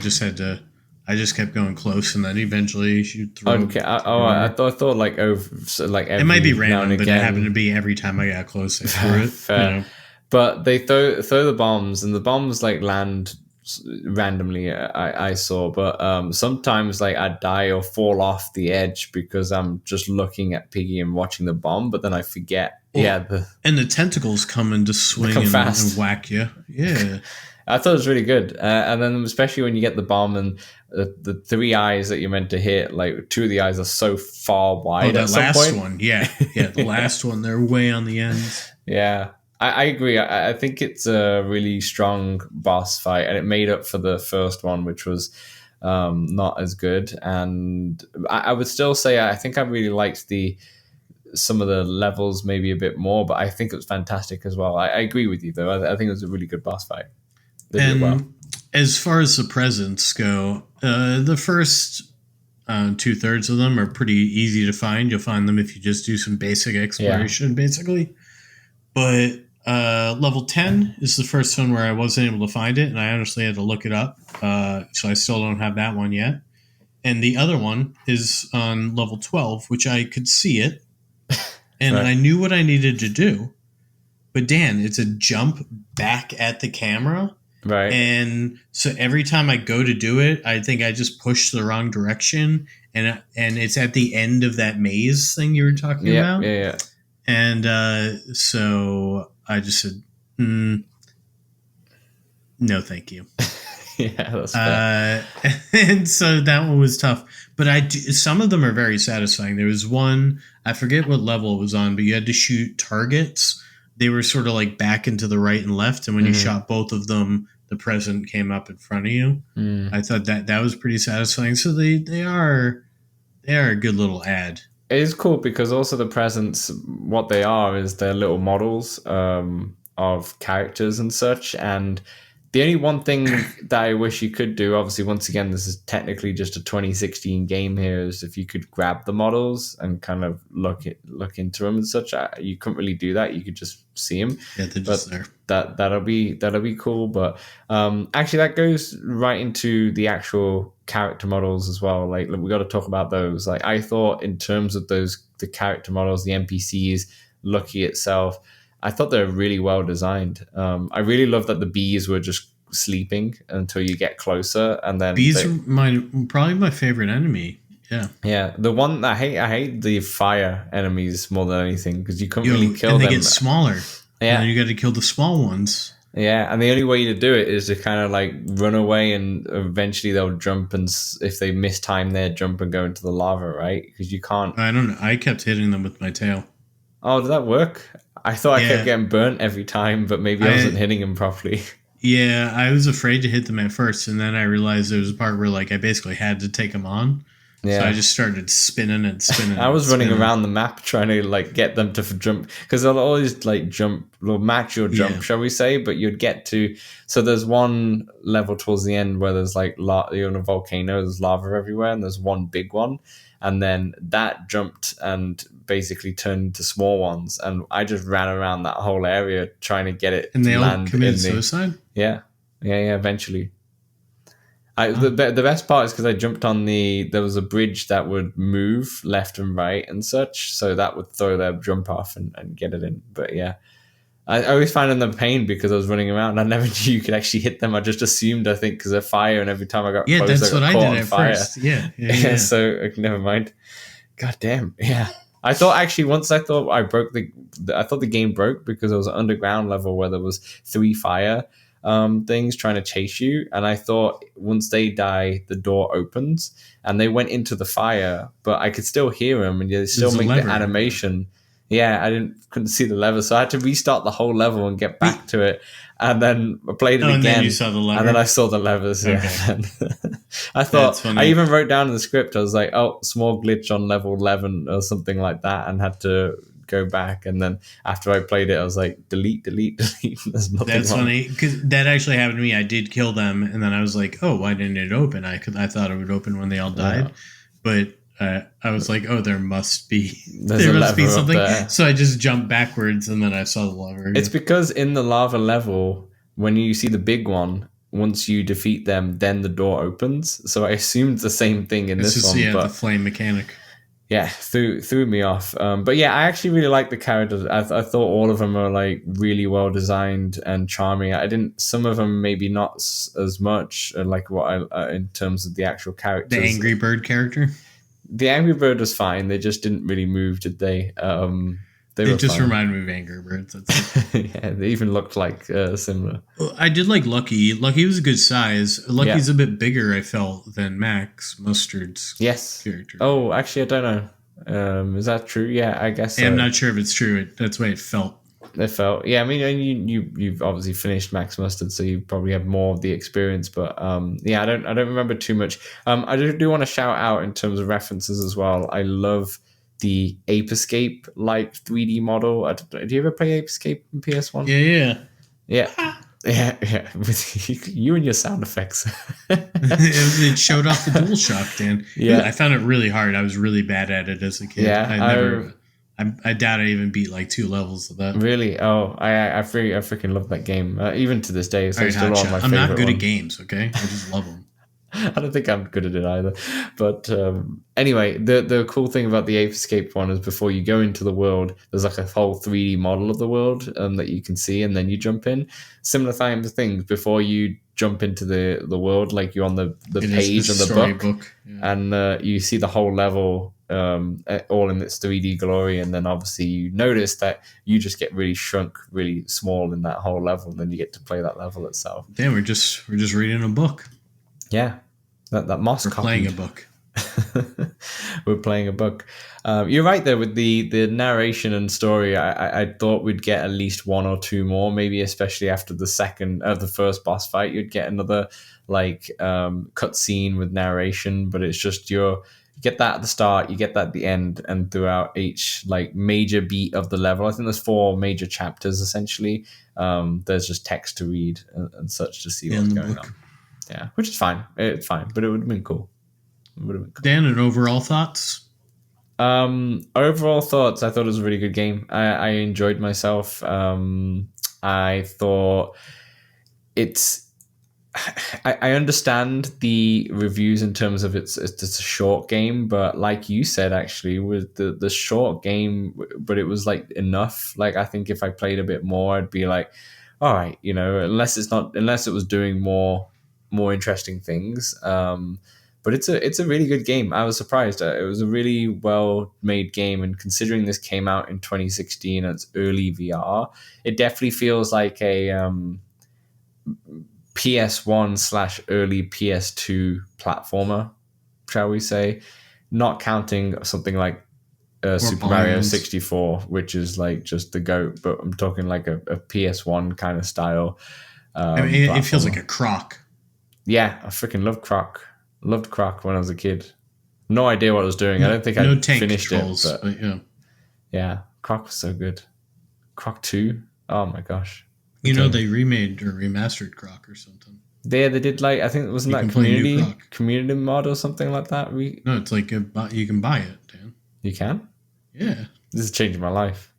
just kept going close, and then eventually you throw. Okay. I thought like every it might be random, but it happened to be every time I got close. I threw it. Fair. But they throw the bombs, and the bombs like land randomly. I saw, but sometimes like I die or fall off the edge because I'm just looking at Piggy and watching the bomb, but then I forget. And the tentacles come in to swing and whack you. Yeah. I thought it was really good. And then especially when you get the bomb and the 3 eyes that you're meant to hit, like 2 of the eyes are so far wide. Oh, that last one. Yeah. Yeah. The last one, they're way on the ends. Yeah. I agree. I think it's a really strong boss fight, and it made up for the first one, which was not as good. And I would still say I think I really liked some of the levels maybe a bit more, but I think it was fantastic as well. I agree with you, though. I think it was a really good boss fight. They did well. As far as the presents go, the first 2/3 of them are pretty easy to find. You'll find them if you just do some basic exploration, basically. But level 10 is the first one where I wasn't able to find it, and I honestly had to look it up. So I still don't have that one yet. And the other one is on level 12, which I could see it, and I knew what I needed to do. But Dan, it's a jump back at the camera. Right. And so every time I go to do it, I think I just push the wrong direction, and it's at the end of that maze thing you were talking about. Yeah. And so I just said, no, thank you. Yeah, that's fair. And so that one was tough. But some of them are very satisfying. There was one, I forget what level it was on, but you had to shoot targets. They were sort of like back and to the right and left, and when you shot both of them, the present came up in front of you. I thought that was pretty satisfying. So they are a good little ad. It is cool because also the presents, what they are is they're little models of characters and such. And the only one thing that I wish you could do, obviously, once again, this is technically just a 2016 game here, is if you could grab the models and kind of look into them and such. You couldn't really do that. You could just see them. Yeah, they're just there. That'll be cool. But actually, that goes right into the actual character models as well. Like, we got to talk about those. Like, I thought in terms of the character models, the NPCs, Lucky itself, I thought they were really well designed. I really love that the bees were just sleeping until you get closer, and then Bees are probably my favorite enemy. Yeah. yeah, the one I hate the fire enemies more than anything because you couldn't really kill and they them. get smaller. Yeah. And then you got to kill the small ones. Yeah, and the only way to do it is to kind of like run away, and eventually they'll jump, and if they miss time, they'll jump and go into the lava, right? Because you can't. I don't know. I kept hitting them with my tail. Oh, did that work? I thought I kept getting burnt every time, but maybe I wasn't hitting them properly. Yeah, I was afraid to hit them at first, and then I realized there was a part where like I basically had to take them on. Yeah. So I just started spinning and spinning. I was running around the map trying to like get them to jump because they'll always like jump, they'll match your jump, shall we say? But you'd get to so there's one level towards the end where there's like you're in a volcano, there's lava everywhere, and there's one big one, and then that jumped and basically turned into small ones, and I just ran around that whole area trying to get it. And they to all land committed suicide. Yeah. Eventually. The best part is because I jumped on there was a bridge that would move left and right and such, so that would throw their jump off and get it in. But yeah, I always found them pain because I was running around and I never knew you could actually hit them. I just assumed, I think, because of fire, and every time I got close, that's I got what I caught did on at fire. first. Yeah. So never mind. God damn. Yeah. I thought actually once I thought I broke I thought the game broke because there was an underground level where there was 3 fire things trying to chase you, and I thought once they die the door opens and they went into the fire, but I could still hear them and they still make the animation. Yeah, couldn't see the lever, so I had to restart the whole level and get back to it, and then I played it again. And then you saw the lever. And then I saw the levers. Okay. Yeah. I thought I even wrote down in the script. I was like, "Oh, small glitch on level 11 or something like that," and had to go back. And then after I played it, I was like, "Delete, delete, delete." There's nothing. That's funny because that actually happened to me. I did kill them, and then I was like, "Oh, why didn't it open?" I thought it would open when they all died, but. I was like, oh, there must be something. So I just jumped backwards, and then I saw the lever. It's because in the lava level, when you see the big one, once you defeat them, then the door opens. So I assumed the same thing in this one. But the flame mechanic. Yeah, threw me off. But yeah, I actually really like the characters. I thought all of them are like really well designed and charming. Some of them maybe not as much like what in terms of the actual characters. The Angry Bird character. The Angry Bird was fine. They just didn't really move, did they? They just reminded me of Angry Birds. That's it. Yeah, they even looked like similar. Well, I did like Lucky. Lucky was a good size. Lucky's a bit bigger, I felt, than Max Mustard's character. Oh, actually, I don't know. Is that true? Yeah, I guess so. I'm not sure if it's true. That's the way it felt. It felt, yeah. I mean, and you've obviously finished Max Mustard, so you probably have more of the experience. But yeah, I don't remember too much. I do want to shout out in terms of references as well. I love the Ape Escape like 3D model. Do you ever play Ape Escape in PS1? Yeah. With you and your sound effects. It showed off the DualShock, Dan. Yeah, I found it really hard. I was really bad at it as a kid. Yeah, I doubt I even beat like 2 levels of that. Really? Oh, I freaking love that game. Even to this day, it's still one of my favorite. I'm not good at games. Okay, I just love them. I don't think I'm good at it either. But anyway, the cool thing about the Ape Escape one is before you go into the world, there's like a whole 3D model of the world that you can see, and then you jump in. Similar kinds of things before you jump into the world, like you're on the page of the book. Yeah. And you see the whole level all in its 3D glory, and then obviously you notice that you just get really shrunk, really small in that whole level, and then you get to play that level itself. Damn, we're just reading a book. Yeah, that Moss We're playing a book. We're playing a book. You're right there with the narration and story. I thought we'd get at least 1 or 2 more, maybe especially after the first boss fight. You'd get another like cutscene with narration, but it's just you get that at the start, you get that at the end, and throughout each like major beat of the level. I think there's 4 major chapters essentially. There's just text to read and such to see what's going on. Yeah, which is fine. It's fine, but it would have been cool. Dan, and overall thoughts? Overall thoughts, I thought it was a really good game. I enjoyed myself. I thought it's I understand the reviews in terms of it's a short game, but like you said, actually, with the short game, but it was like enough. Like I think if I played a bit more, I'd be like, all right, unless it was doing more interesting things. But it's a really good game. I was surprised. It was a really well made game, and considering this came out in 2016 and it's early VR, it definitely feels like a PS1 slash early PS2 platformer, shall we say, not counting something like Super Mario 64, which is like just the GOAT, but I'm talking like a PS1 kind of style. I mean, it feels like a croc. Yeah, I freaking loved Croc. Loved Croc when I was a kid. No idea what I was doing. I don't think no I tank finished controls, it, but yeah. Yeah, Croc was so good. Croc 2? Oh my gosh. They remade or remastered Croc or something. They did like, I think it was You that can play new Croc. community mod or something like that. No, it's like you can buy it, Dan. You can? Yeah. This is changing my life.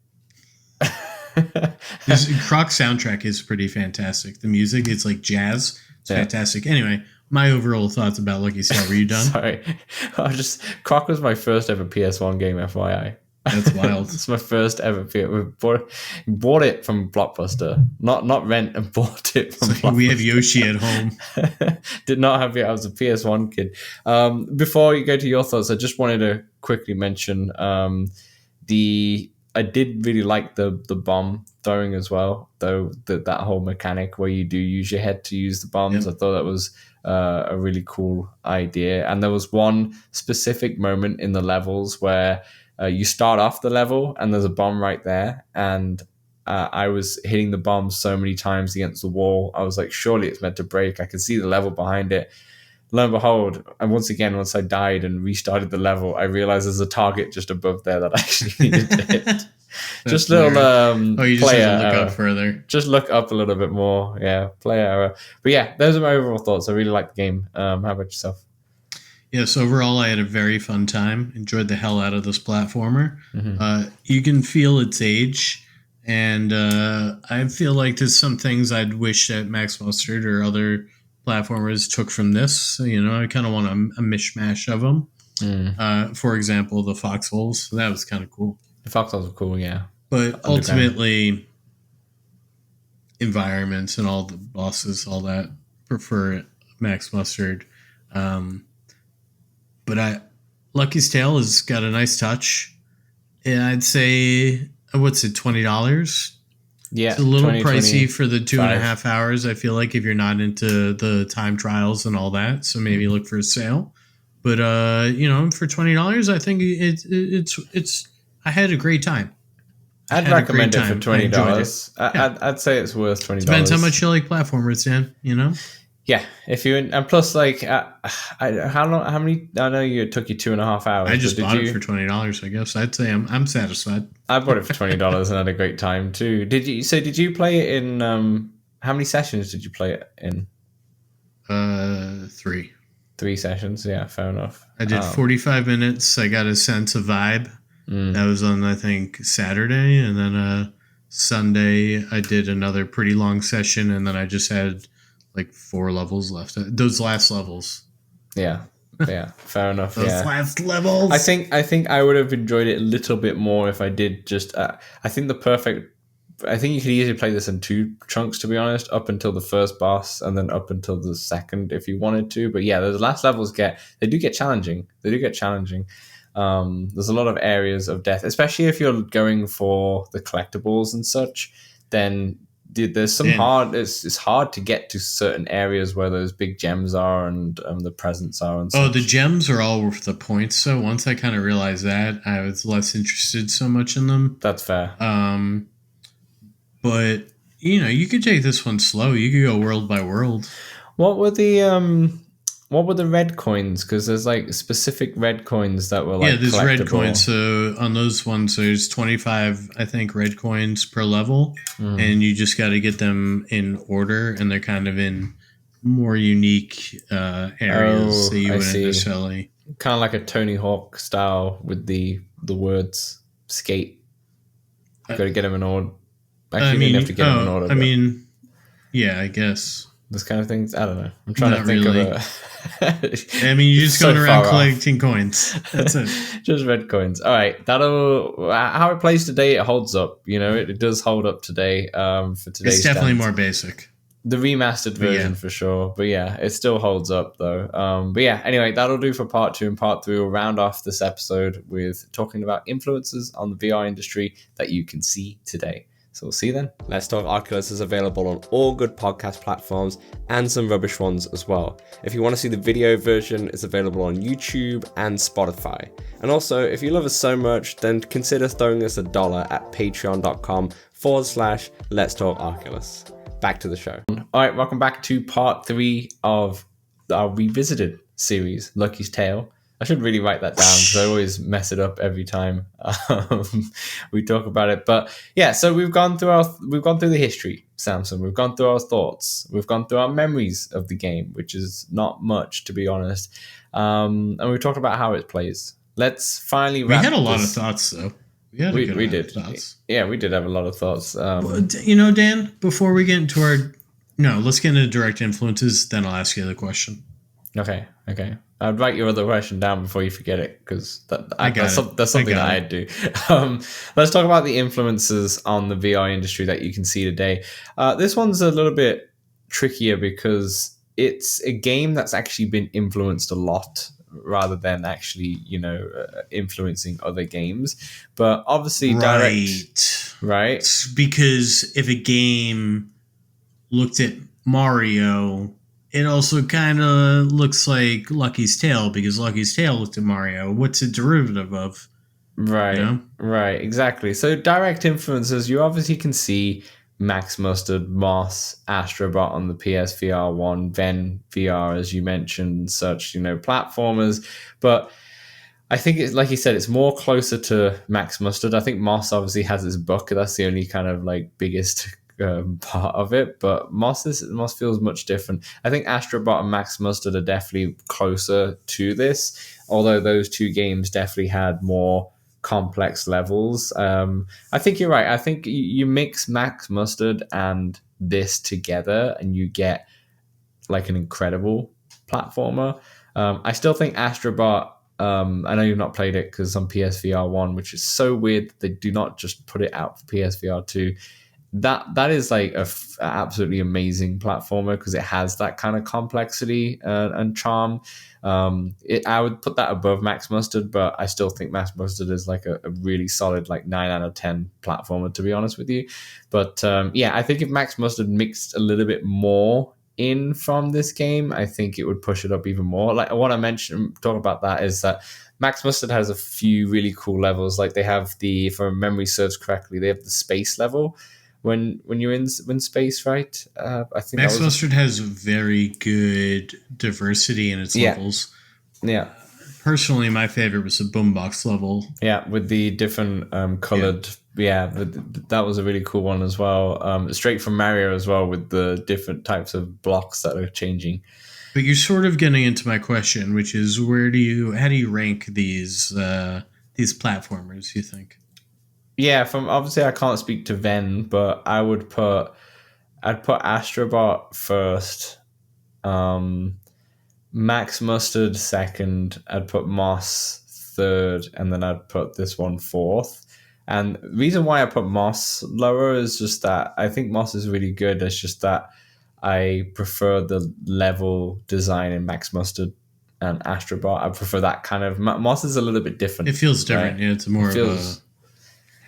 This Croc soundtrack is pretty fantastic. The music, it's like jazz. It's fantastic. Anyway, my overall thoughts about Lucky's Tale. Were you done? Sorry. Croc was my first ever PS1 game, FYI. That's wild. It's my first ever bought it from Blockbuster. Not rent, and bought it from Blockbuster. We have Yoshi at home. Did not have it. I was a PS1 kid. Before you go to your thoughts, I just wanted to quickly mention I did really like the bomb throwing as well, though that whole mechanic where you do use your head to use the bombs. Yep. I thought that was a really cool idea. And there was one specific moment in the levels where you start off the level and there's a bomb right there, and I was hitting the bomb so many times against the wall. I was like, surely it's meant to break. I could see the level behind it. Lo and behold, and once I died and restarted the level, I realized there's a target just above there that I actually needed to hit. Just little you just player have to look error. up further. Just look up a little bit more. Yeah, player error. But yeah, those are my overall thoughts. I really like the game. How about yourself? Yes, overall, I had a very fun time. Enjoyed the hell out of this platformer. Mm-hmm. You can feel its age, and I feel like there's some things I'd wish that Max Mustard or other platformers took from this. I kind of want a mishmash of them. For example, the foxholes. That was kind of cool. The foxholes were cool, yeah. But ultimately, environments and all the bosses, all that, prefer Max Mustard. But Lucky's Tale has got a nice touch. And I'd say, what's it, $20? Yeah, it's a little pricey for the 2.5 hours. I feel like if you're not into the time trials and all that, so maybe look for a sale. But for $20, I think it's. I had a great time. I'd recommend it for $20. I'd say it's worth $20. Depends how much you like platformers, Dan. Yeah, if you and plus like how long? How many? I know it took you 2.5 hours. I just bought it for $20. I guess I'd say I'm satisfied. I bought it for $20 and had a great time too. Did you play it in? How many sessions did you play it in? 3. 3 sessions. Yeah, fair enough. I did 45 minutes. I got a sense of vibe. That was on, I think, Saturday, and then Sunday I did another pretty long session, and then I just had like 4 levels left. Those last levels. Yeah, fair enough. Those last levels. I think I would have enjoyed it a little bit more if I did just. I think you could easily play this in 2 chunks, to be honest, up until the first boss and then up until the second if you wanted to. But yeah, those last levels get challenging. There's a lot of areas of death, especially if you're going for the collectibles and such. Then there's some hard. It's hard to get to certain areas where those big gems are and the presents are. And such. The gems are all worth the points. So once I kind of realized that, I was less interested so much in them. That's fair. But you could take this one slow. You could go world by world. What were the red coins? Because there's like specific red coins that were like there's red coins. So on those ones, there's 25, I think, red coins per level, and you just got to get them in order, and they're kind of in more unique areas that you wouldn't necessarily. Kind of like a Tony Hawk style with the words skate. Got to get them in order. Actually, you have to get them in order. Yeah, I guess. Those kind of things. I don't know. I'm trying Not to think really. of a. I mean, you're just So going around far off. collecting coins. That's it. Just red coins. All right, that'll how it plays today. It holds up. You know, it does hold up today. For today's It's definitely standards. more basic. The remastered version for sure, but yeah, it still holds up though. But yeah, anyway, that'll do for part 2. And part 3 will round off this episode with talking about influences on the VR industry that you can see today. So we'll see you then. Let's Talk Oculus is available on all good podcast platforms and some rubbish ones as well. If you want to see the video version, it's available on YouTube and Spotify. And also, if you love us so much, then consider throwing us $1 at patreon.com/letstalkoculus. Back to the show. All right, welcome back to part 3 of our revisited series, Lucky's Tale. I should really write that down because I always mess it up every time we talk about it. But yeah, so we've gone through the history, Samson. We've gone through our thoughts. We've gone through our memories of the game, which is not much, to be honest. And we've talked about how it plays. Let's finally wrap. We had a lot of thoughts, though. We did. Thoughts. Yeah, we did have a lot of thoughts. You know, Dan, before we get into let's get into direct influences, then I'll ask you the question. Okay. I'd write your other question down before you forget it, because that's something that I'd do. Let's talk about the influences on the VR industry that you can see today. This one's a little bit trickier because it's a game that's actually been influenced a lot rather than actually, influencing other games. But obviously, right? Because if a game looked at Mario, it also kind of looks like Lucky's Tale, because Lucky's Tale looked at Mario. What's it derivative of? Right, right, exactly. So direct influences, you obviously can see Max Mustard, Moss, Astrobot on the PSVR 1, Ven VR, as you mentioned, such, platformers. But I think it's like you said, it's more closer to Max Mustard. I think Moss obviously has his book. That's the only kind of biggest part of it, but Moss feels much different. I think Astrobot and Max Mustard are definitely closer to this, although those two games definitely had more complex levels. I think you're right. I think you mix Max Mustard and this together and you get an incredible platformer. I still think Astrobot, I know you've not played it because it's on PSVR 1, which is so weird that they do not just put it out for PSVR 2. That is a absolutely amazing platformer because it has that kind of complexity and charm. I would put that above Max Mustard, but I still think Max Mustard is a really solid 9 out of 10 platformer, to be honest with you. But I think if Max Mustard mixed a little bit more in from this game, I think it would push it up even more. What I mentioned, talk about that, is that Max Mustard has a few really cool levels. They have if memory serves correctly, they have the space level when you're in space, right? I think Max Mustard has very good diversity in its levels. Yeah. Personally, my favorite was the boombox level. Yeah, with the different colored. Yeah, that was a really cool one as well. Straight from Mario as well, with the different types of blocks that are changing. But you're sort of getting into my question, which is how do you rank these platformers, you think? Yeah, obviously I can't speak to Ven, but I'd put Astrobot first, Max Mustard second, I'd put Moss third, and then I'd put this one fourth. And the reason why I put Moss lower is just that I think Moss is really good. It's just that I prefer the level design in Max Mustard and Astrobot. I prefer that kind of. Moss is a little bit different. It feels different. Right? Yeah, it's more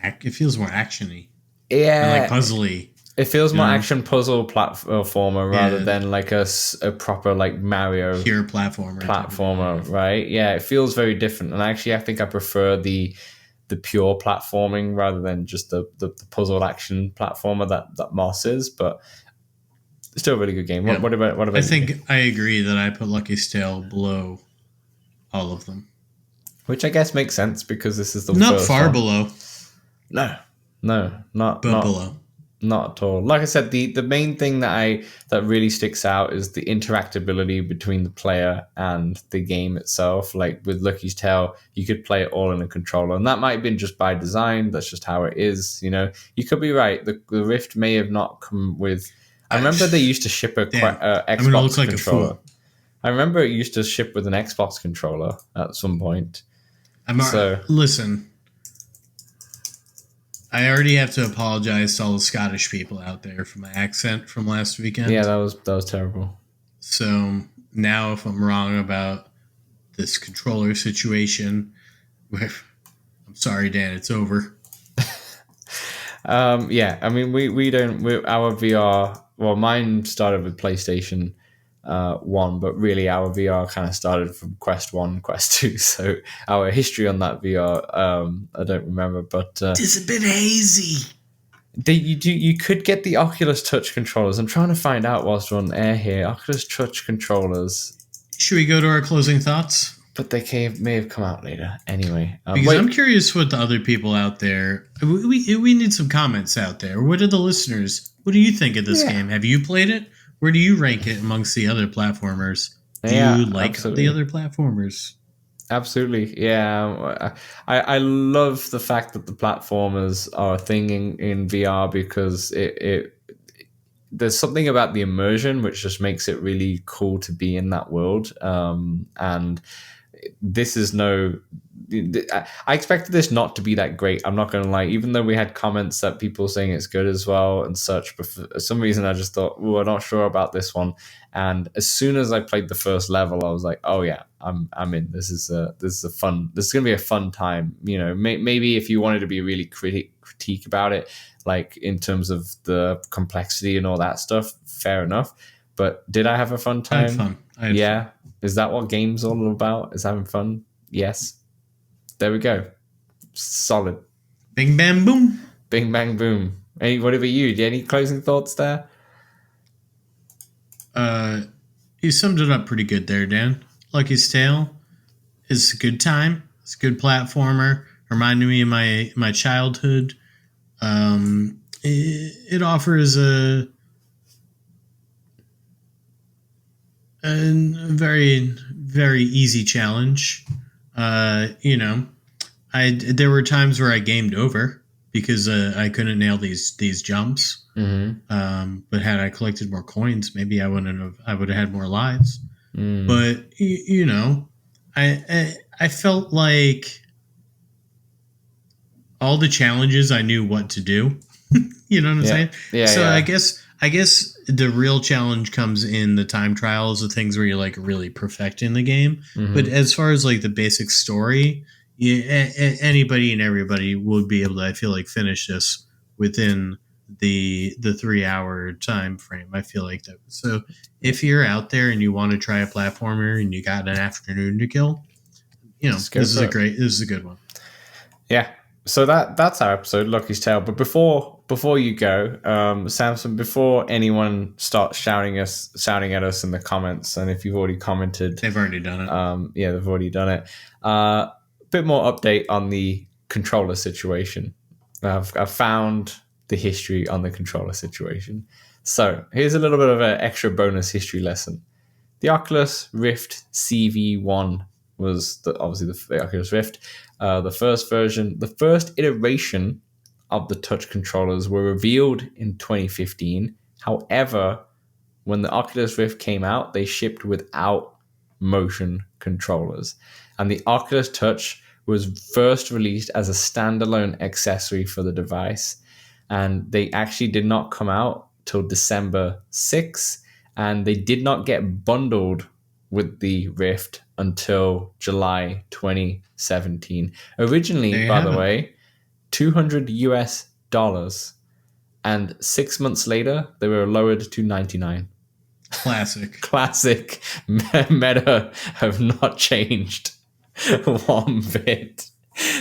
it feels more actiony. Yeah. And puzzly. It feels more action puzzle platformer rather than a proper Mario pure platformer, right? Yeah, it feels very different. And actually, I think I prefer the pure platforming rather than just the puzzle action platformer that Moss is. But it's still a really good game. Yeah. What about? I think I agree that I put Lucky's Tale below all of them, which I guess makes sense because this is the not first far one. Below. No, not below. Not at all. Like I said, the main thing that really sticks out is the interactability between the player and the game itself. With Lucky's Tale, you could play it all in a controller, and that might have been just by design. That's just how it is. You could be right. The Rift may have not come with. I remember they used to ship a I'm Xbox gonna look like a controller. fool. I remember it used to ship with an Xbox controller at some point. Listen, I already have to apologize to all the Scottish people out there for my accent from last weekend. Yeah, that was terrible. So now, if I'm wrong about this controller situation, I'm sorry, Dan. It's over. Yeah, I mean, our VR. Well, mine started with PlayStation 1, but really our VR kind of started from Quest 1, Quest 2. So our history on that VR, I don't remember, but It's a bit hazy. you could get the Oculus Touch controllers. I'm trying to find out whilst we're on air here. Oculus Touch controllers. Should we go to our closing thoughts? But they may have come out later. Anyway. Because I'm curious what the other people out there... We need some comments out there. What are the listeners... What do you think of this game? Have you played it? Where do you rank it amongst the other platformers? Do you like the other platformers? Absolutely, yeah. I love the fact that the platformers are a thing in VR because there's something about the immersion which just makes it really cool to be in that world. And this is I expected this not to be that great. I'm not going to lie, even though we had comments that people saying it's good as well and such, but for some reason I just thought, I'm not sure about this one. And as soon as I played the first level, I was like, oh yeah, I'm in. This is going to be a fun time. You know, maybe if you wanted to be really critique about it, like in terms of the complexity and all that stuff, fair enough. But did I have a fun time? I had fun. Is that what games all about? Is having fun? Yes. There we go. Solid. Bing, bang, boom. Bing, bang, boom. What about you? Any closing thoughts there? You summed it up pretty good there, Dan. Lucky's Tale is a good time. It's a good platformer. Reminded me of my childhood. It offers a very, very easy challenge. There were times where I gamed over because I couldn't nail these jumps. Mm-hmm. But had I collected more coins, maybe I would have had more lives. But I felt like all the challenges I knew what to do. You know what I'm saying? Yeah. So yeah. I guess the real challenge comes in the time trials, the things where you're like really perfecting the game. Mm-hmm. But as far as like the basic story, anybody and everybody would be able to, I feel like, finish this within the 3-hour time frame. I feel like that. So if you're out there and you want to try a platformer and you got an afternoon to kill, this is a good one. Yeah. So that's our episode, Lucky's Tale. But before you go, Samson, before anyone starts shouting at us in the comments, and if you've already commented, they've already done it. Yeah, they've already done it. A bit more update on the controller situation. I've found the history on the controller situation. So here's a little bit of an extra bonus history lesson. The Oculus Rift CV1 was obviously the Oculus Rift. The first version, the first iteration of the touch controllers were revealed in 2015. However, when the Oculus Rift came out, they shipped without motion controllers. And the Oculus Touch was first released as a standalone accessory for the device. And they actually did not come out till December 6th. And they did not get bundled with the Rift until July 2017. Originally, by the way, $200. And 6 months later, they were lowered to $99. Classic. Meta have not changed one bit.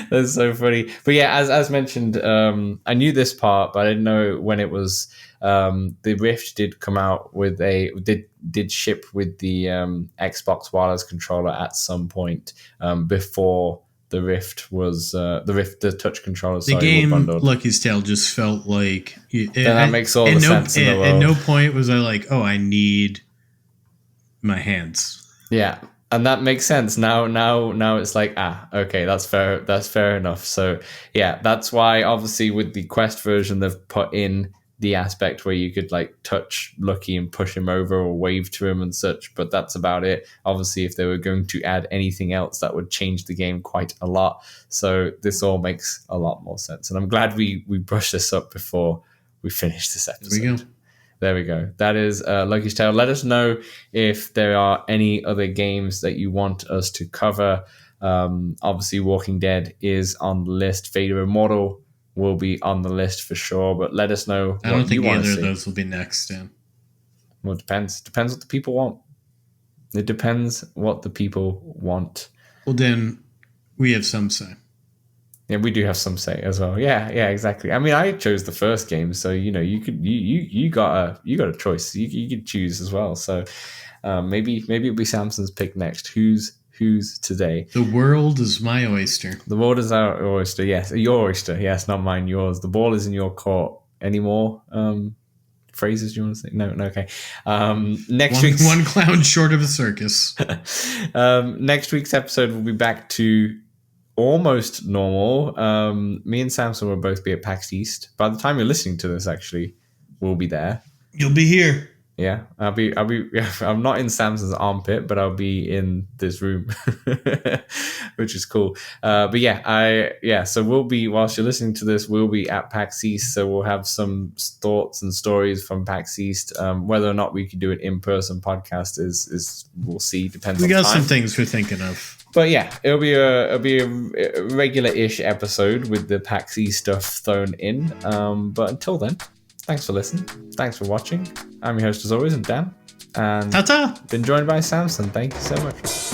That's so funny. But yeah, as mentioned, I knew this part, but I didn't know when it was. The Rift did come out with did ship with the Xbox wireless controller at some point before the Rift was the touch controller. The game Lucky's Tale just felt like that makes all the sense in the world. At no point was I like, oh, I need my hands. Yeah. And that makes sense. Now it's like, okay, that's fair enough. So yeah, that's why obviously with the Quest version they've put in the aspect where you could like touch Lucky and push him over or wave to him and such, but that's about it. Obviously, if they were going to add anything else, that would change the game quite a lot. So this all makes a lot more sense. And I'm glad we brushed this up before we finished this episode. There we go. That is Lucky's Tale. Let us know if there are any other games that you want us to cover. Obviously, Walking Dead is on the list. Vader Immortal will be on the list for sure, but let us know what you want to see. I don't think either of those will be next, Dan. Well, it depends. Depends what the people want. It depends what the people want. Well, then we have some say. Yeah, we do have some say as well. Yeah, exactly. I mean, I chose the first game, so you got a choice. You could choose as well. So maybe it'll be Samson's pick next. Who's today? The world is my oyster. The world is our oyster. Yes, your oyster. Yes, not mine. Yours. The ball is in your court. Any more phrases you want to say? No. Okay. Next week's one clown short of a circus. Next week's episode will be back to almost normal. Me and Samson will both be at PAX East. By the time you're listening to this, actually, we'll be there. You'll be here. Yeah, I'll be. I'm not in Samson's armpit, but I'll be in this room, which is cool. But yeah, so we'll be, whilst you're listening to this, we'll be at PAX East. So we'll have some thoughts and stories from PAX East. Whether or not we can do an in-person podcast is we'll see. Depends. We on got time. some things we're thinking of. But yeah, it'll be a regular-ish episode with the PAX East stuff thrown in. But until then, thanks for listening. Thanks for watching. I'm your host as always, and Dan. And Ta-ta! been joined by Samson. Thank you so much.